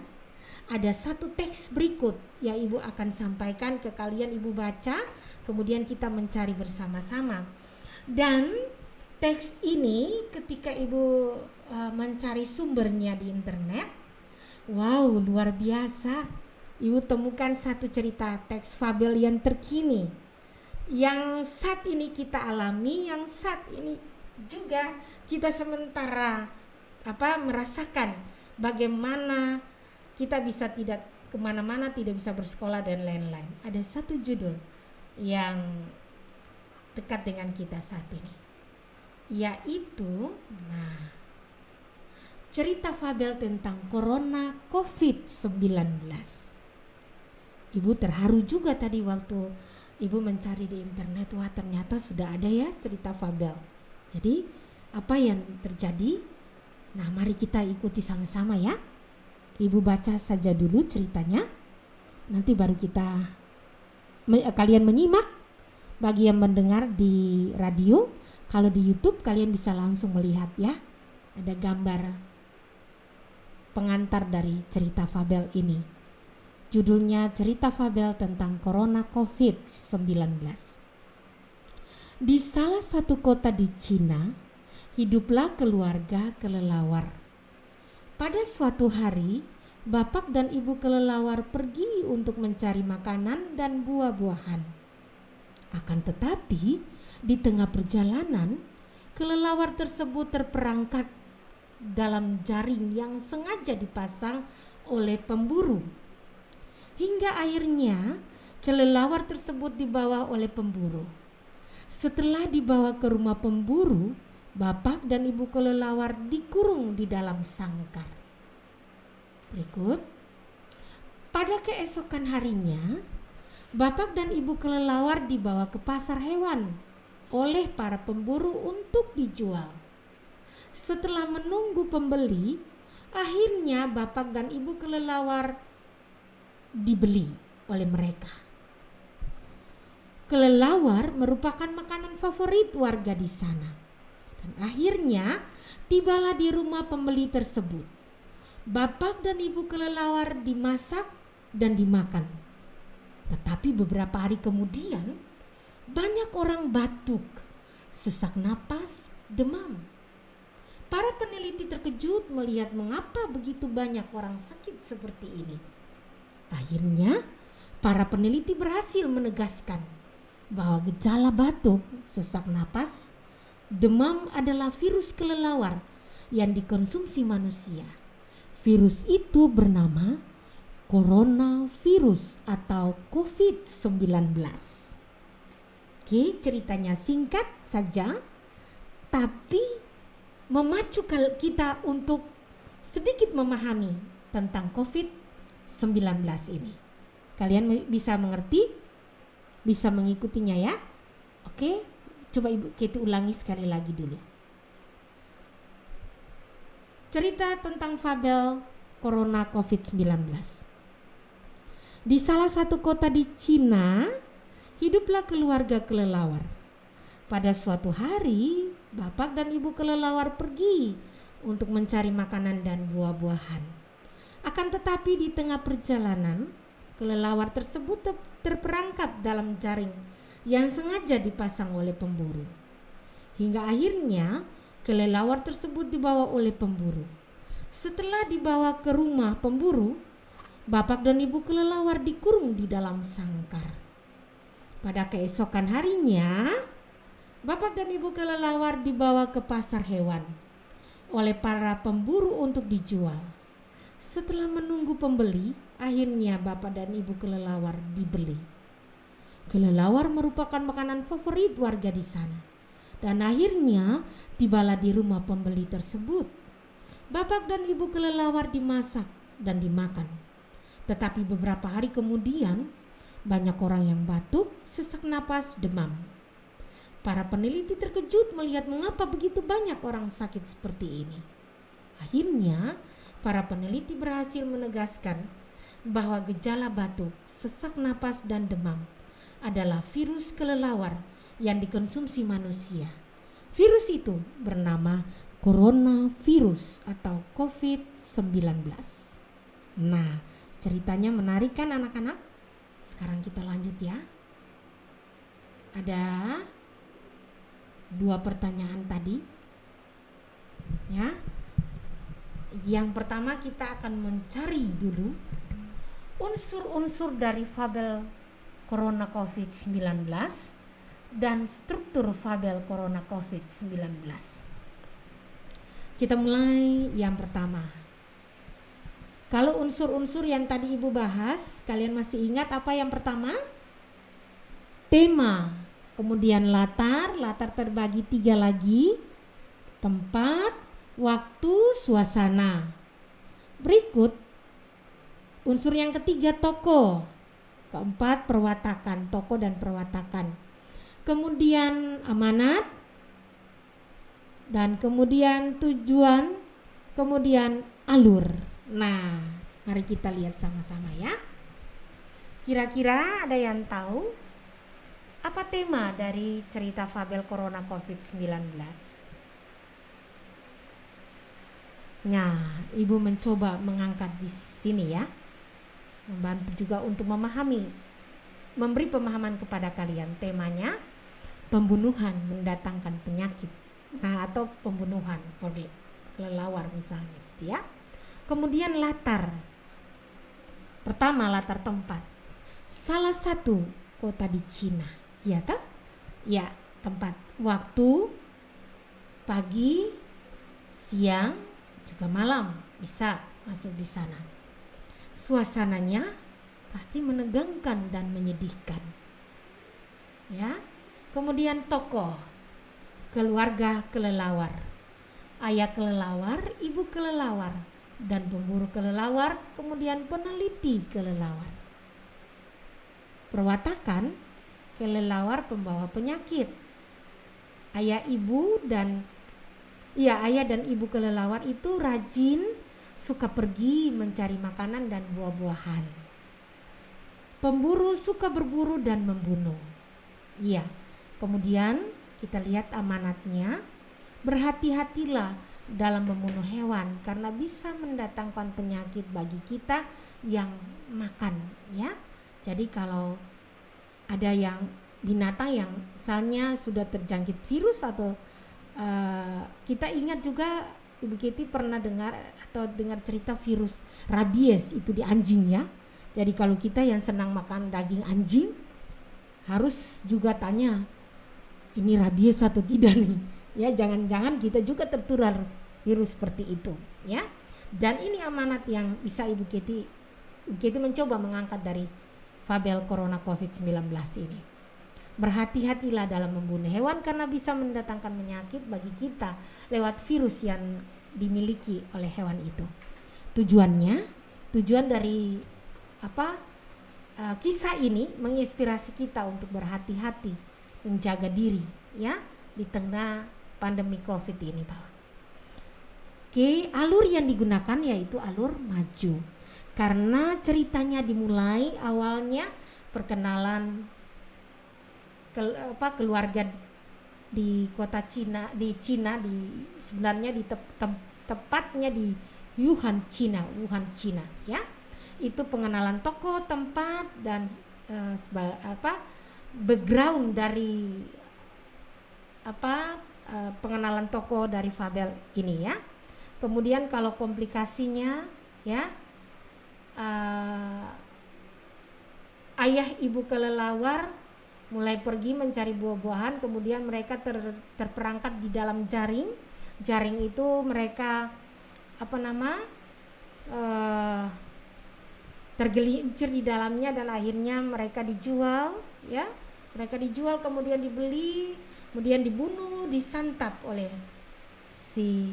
ada satu teks berikut yang ibu akan sampaikan ke kalian, ibu baca, kemudian kita mencari bersama-sama. Dan teks ini ketika ibu mencari sumbernya di internet, wow, luar biasa. Ibu temukan satu cerita teks fabel yang terkini, yang saat ini kita alami, yang saat ini juga kita sementara merasakan bagaimana kita bisa tidak kemana-mana, tidak bisa bersekolah dan lain-lain. Ada satu judul yang dekat dengan kita saat ini, yaitu cerita fabel tentang Corona COVID-19. Ibu terharu juga tadi waktu ibu mencari di internet, wah ternyata sudah ada ya cerita fabel. Jadi apa yang terjadi? Nah, mari kita ikuti sama-sama ya. Ibu baca saja dulu ceritanya, nanti baru kalian menyimak. Bagi yang mendengar di radio, kalau di YouTube kalian bisa langsung melihat ya. Ada gambar pengantar dari cerita fabel ini. Judulnya cerita fabel tentang Corona COVID-19. Di salah satu kota di Cina, hiduplah keluarga kelelawar. Pada suatu hari, bapak dan ibu kelelawar pergi untuk mencari makanan dan buah-buahan. Akan tetapi, di tengah perjalanan, kelelawar tersebut terperangkap dalam jaring yang sengaja dipasang oleh pemburu. Hingga akhirnya, kelelawar tersebut dibawa oleh pemburu. Setelah dibawa ke rumah pemburu, bapak dan ibu kelelawar dikurung di dalam sangkar. Berikut, pada keesokan harinya, bapak dan ibu kelelawar dibawa ke pasar hewan oleh para pemburu untuk dijual. Setelah menunggu pembeli, akhirnya bapak dan ibu kelelawar dibeli oleh mereka. Kelelawar merupakan makanan favorit warga di sana. Dan akhirnya tibalah di rumah pembeli tersebut. Bapak dan ibu kelelawar dimasak dan dimakan. Tetapi beberapa hari kemudian banyak orang batuk, sesak napas, demam. Para peneliti terkejut melihat mengapa begitu banyak orang sakit seperti ini. Akhirnya Para peneliti berhasil menegaskan bahwa gejala batuk, sesak napas, demam adalah virus kelelawar yang dikonsumsi manusia. Virus itu bernama coronavirus atau COVID-19. Oke, ceritanya singkat saja, tapi memacu kita untuk sedikit memahami tentang COVID-19 ini. Kalian bisa mengerti? Bisa mengikutinya ya? Oke, coba Ibu Keti ulangi sekali lagi dulu. Cerita tentang fabel corona COVID-19. Di salah satu kota di Cina, hiduplah keluarga kelelawar. Pada suatu hari, bapak dan ibu kelelawar pergi untuk mencari makanan dan buah-buahan. Akan tetapi di tengah perjalanan, kelelawar tersebut terperangkap dalam jaring yang sengaja dipasang oleh pemburu. Hingga akhirnya kelelawar tersebut dibawa oleh pemburu. Setelah dibawa ke rumah pemburu, bapak dan ibu kelelawar dikurung di dalam sangkar. Pada keesokan harinya, bapak dan ibu kelelawar dibawa ke pasar hewan oleh para pemburu untuk dijual. Setelah menunggu pembeli, akhirnya bapak dan ibu kelelawar dibeli. Kelelawar merupakan makanan favorit warga di sana. Dan akhirnya tibalah di rumah pembeli tersebut. Bapak dan ibu kelelawar dimasak dan dimakan. Tetapi beberapa hari kemudian, banyak orang yang batuk, sesak napas, demam. Para peneliti terkejut melihat mengapa begitu banyak orang sakit seperti ini. Akhirnya, para peneliti berhasil menegaskan bahwa gejala batuk, sesak napas, dan demam adalah virus kelelawar yang dikonsumsi manusia. Virus itu bernama coronavirus atau COVID-19. Nah, ceritanya menarik kan anak-anak? Sekarang kita lanjut ya. Ada 2 pertanyaan tadi. Ya. Yang pertama kita akan mencari dulu unsur-unsur dari fabel corona COVID-19 dan struktur fabel corona COVID-19. Kita mulai yang pertama. Kalau unsur-unsur yang tadi Ibu bahas, kalian masih ingat apa yang pertama? Tema, kemudian latar terbagi 3 lagi, tempat, waktu, suasana. Berikut unsur yang ketiga tokoh, keempat perwatakan, tokoh dan perwatakan. Kemudian amanat, dan kemudian tujuan, kemudian alur. Nah, mari kita lihat sama-sama ya. Kira-kira ada yang tahu apa tema dari cerita fabel corona COVID-19? Nah, Ibu mencoba mengangkat di sini ya. Membantu juga untuk memahami, memberi pemahaman kepada kalian. Temanya pembunuhan mendatangkan penyakit. Nah, atau pembunuhan oleh kelelawar misalnya gitu ya. Kemudian latar. Pertama latar tempat. Salah satu kota di Cina, ya toh? Ya, tempat. Waktu pagi, siang, juga malam bisa masuk di sana. Suasananya pasti menegangkan dan menyedihkan. Ya. Kemudian tokoh, keluarga kelelawar. Ayah kelelawar, ibu kelelawar, dan pemburu kelelawar, kemudian peneliti kelelawar. Perwatakan, kelelawar pembawa penyakit. Ayah dan ibu kelelawar itu rajin, suka pergi mencari makanan dan buah-buahan. Pemburu suka berburu dan membunuh. Iya. Kemudian kita lihat amanatnya, berhati-hatilah dalam membunuh hewan karena bisa mendatangkan penyakit bagi kita yang makan ya. Jadi kalau ada yang binatang yang misalnya sudah terjangkit virus atau kita ingat juga Ibu Keti pernah dengar cerita virus rabies itu di anjing ya. Jadi kalau kita yang senang makan daging anjing harus juga tanya, ini rabies atau tidak nih? Ya, jangan-jangan kita juga tertular virus seperti itu, ya. Dan ini amanat yang bisa Ibu Keti mencoba mengangkat dari fabel Corona COVID-19 ini. Berhati-hatilah dalam membunuh hewan karena bisa mendatangkan penyakit bagi kita lewat virus yang dimiliki oleh hewan itu. Tujuan dari kisah ini menginspirasi kita untuk berhati-hati, menjaga diri, ya, di tengah pandemi COVID ini, Pak. Oke, alur yang digunakan yaitu alur maju. Karena ceritanya dimulai awalnya perkenalan keluarga di kota Cina, sebenarnya tepatnya di Wuhan, Cina, ya. Itu pengenalan toko, tempat, dan background dari pengenalan toko dari fabel ini, ya. Kemudian kalau komplikasinya, ya, ayah ibu kelelawar mulai pergi mencari buah-buahan, kemudian mereka terperangkap di dalam jaring. Jaring itu mereka tergelincir di dalamnya dan akhirnya mereka dijual, ya. Mereka dijual, kemudian dibeli, kemudian dibunuh, disantap oleh si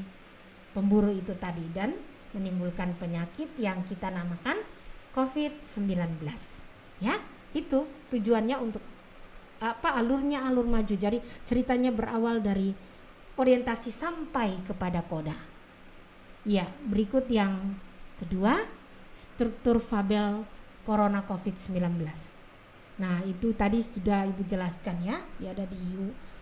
pemburu itu tadi dan menimbulkan penyakit yang kita namakan COVID-19, ya. Itu tujuannya untuk alurnya alur maju. Jadi ceritanya berawal dari orientasi sampai kepada koda. Ya, berikut yang kedua, struktur fabel Corona COVID-19. Nah, itu tadi sudah Ibu jelaskan, ya. Dia ada di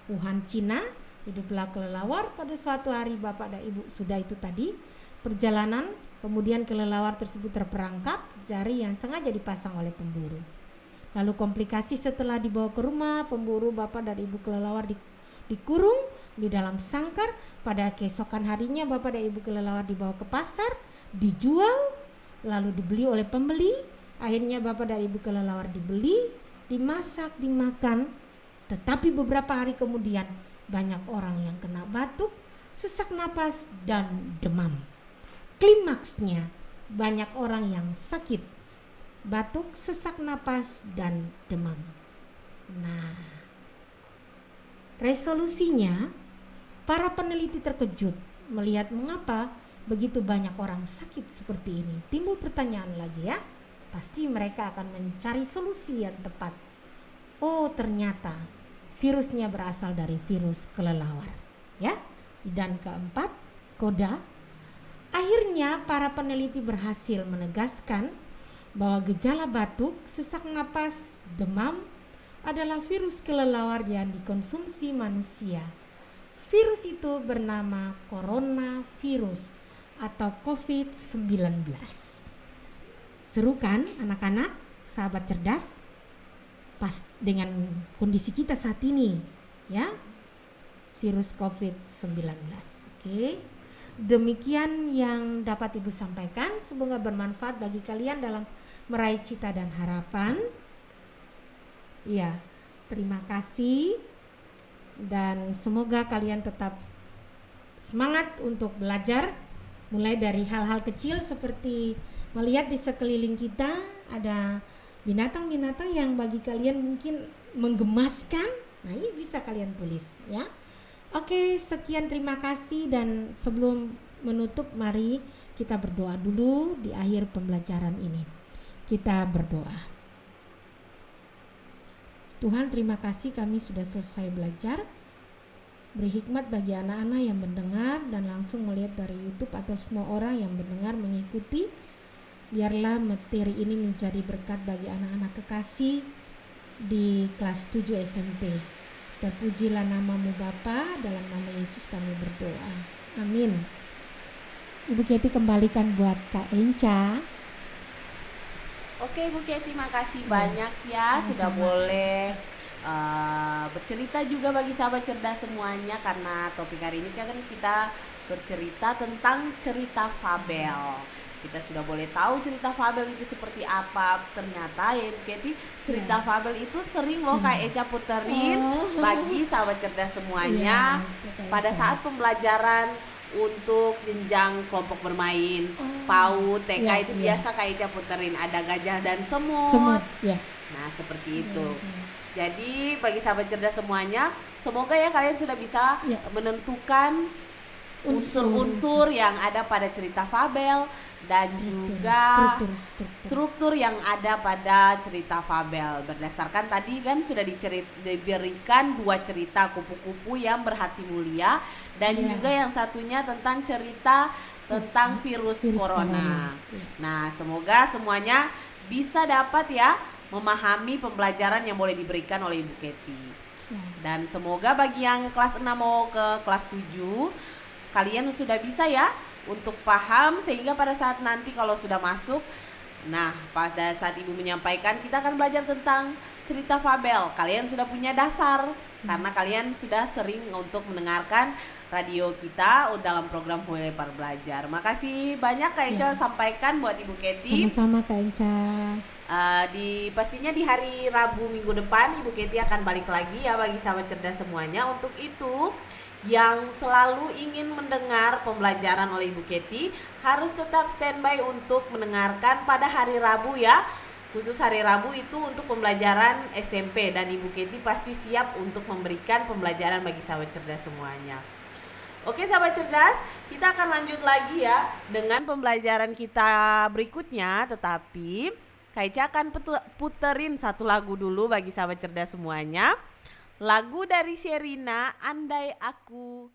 Wuhan, Cina. Hiduplah kelelawar, pada suatu hari Bapak dan Ibu sudah itu tadi perjalanan, kemudian kelelawar tersebut terperangkap jari yang sengaja dipasang oleh pemburu. Lalu komplikasi setelah dibawa ke rumah, pemburu Bapak dan Ibu kelelawar dikurung di dalam sangkar. Pada keesokan harinya Bapak dan Ibu kelelawar dibawa ke pasar, dijual, lalu dibeli oleh pembeli. Akhirnya Bapak dan Ibu kelelawar dibeli, dimasak, dimakan. Tetapi beberapa hari kemudian banyak orang yang kena batuk, sesak napas, dan demam. Klimaksnya banyak orang yang sakit batuk, sesak napas, dan demam. Nah, resolusinya para peneliti terkejut melihat mengapa begitu banyak orang sakit seperti ini. Timbul pertanyaan lagi, ya. Pasti mereka akan mencari solusi yang tepat. Oh, ternyata virusnya berasal dari virus kelelawar, ya. Dan keempat, koda. Akhirnya para peneliti berhasil menegaskan bahwa gejala batuk, sesak napas, demam adalah virus kelelawar yang dikonsumsi manusia. Virus itu bernama coronavirus atau COVID-19. Seru kan anak-anak, sahabat cerdas? Pas dengan kondisi kita saat ini, ya. Virus COVID-19. Oke. Demikian yang dapat Ibu sampaikan. Semoga bermanfaat bagi kalian dalam meraih cita dan harapan. Ya, terima kasih dan semoga kalian tetap semangat untuk belajar, mulai dari hal-hal kecil seperti melihat di sekeliling kita ada binatang-binatang yang bagi kalian mungkin menggemaskan. Nah, ini bisa kalian tulis, ya. Oke, sekian, terima kasih, dan sebelum menutup mari kita berdoa dulu di akhir pembelajaran ini. Kita berdoa. Tuhan, terima kasih kami sudah selesai belajar. Beri hikmat bagi anak-anak yang mendengar dan langsung melihat dari YouTube atau semua orang yang mendengar mengikuti. Biarlah materi ini menjadi berkat bagi anak-anak kekasih di kelas 7 SMP. Terpujilah namamu Bapa, dalam nama Yesus kami berdoa. Amin. Ibu Keti kembalikan buat Kak Enca. Oke Bu Keti, makasih banyak ya sudah boleh bercerita juga bagi sahabat cerdas semuanya, karena topik hari ini kan kita bercerita tentang cerita fabel. kita sudah boleh tahu cerita fabel itu seperti apa. Ternyata ya Ibu Kety, cerita fabel itu sering loh Kak Eca puterin bagi sahabat cerdas semuanya itu Kak pada Eca. saat pembelajaran untuk jenjang kelompok bermain PAUD, TK Iya, itu iya. biasa Kak Eca puterin ada gajah dan semut. Semut, ya. Nah seperti itu. Iya. Jadi bagi sahabat cerdas semuanya, semoga ya kalian sudah bisa Ya. menentukan unsur-unsur yang ada pada cerita fabel dan juga struktur yang ada pada cerita fabel. Berdasarkan tadi kan sudah diberikan 2 cerita kupu-kupu yang berhati mulia dan Ya. juga yang satunya tentang cerita tentang virus corona. Ya. Nah, semoga semuanya bisa dapat ya memahami pembelajaran yang boleh diberikan oleh Ibu Kety. Ya. Dan semoga bagi yang kelas 6 mau ke kelas 7, kalian sudah bisa ya untuk paham sehingga pada saat nanti kalau sudah masuk, nah pada saat Ibu menyampaikan kita akan belajar tentang cerita fabel. Kalian sudah punya dasar karena kalian sudah sering untuk mendengarkan radio kita dalam program Mulai Belajar. Makasih banyak Kak Eca sampaikan buat Ibu Kety. Sama-sama Kak Eca. Pastinya di hari Rabu minggu depan Ibu Kety akan balik lagi ya bagi sahabat cerdas semuanya. Untuk itu yang selalu ingin mendengar pembelajaran oleh Ibu Kety harus tetap standby untuk mendengarkan pada hari Rabu ya. Khusus hari Rabu itu untuk pembelajaran SMP dan Ibu Kety pasti siap untuk memberikan pembelajaran bagi sahabat cerdas semuanya. Oke sahabat cerdas, kita akan lanjut lagi ya dengan pembelajaran kita berikutnya, tetapi Kak Eca akan puterin satu lagu dulu bagi sahabat cerdas semuanya. Lagu dari Sherina, Andai Aku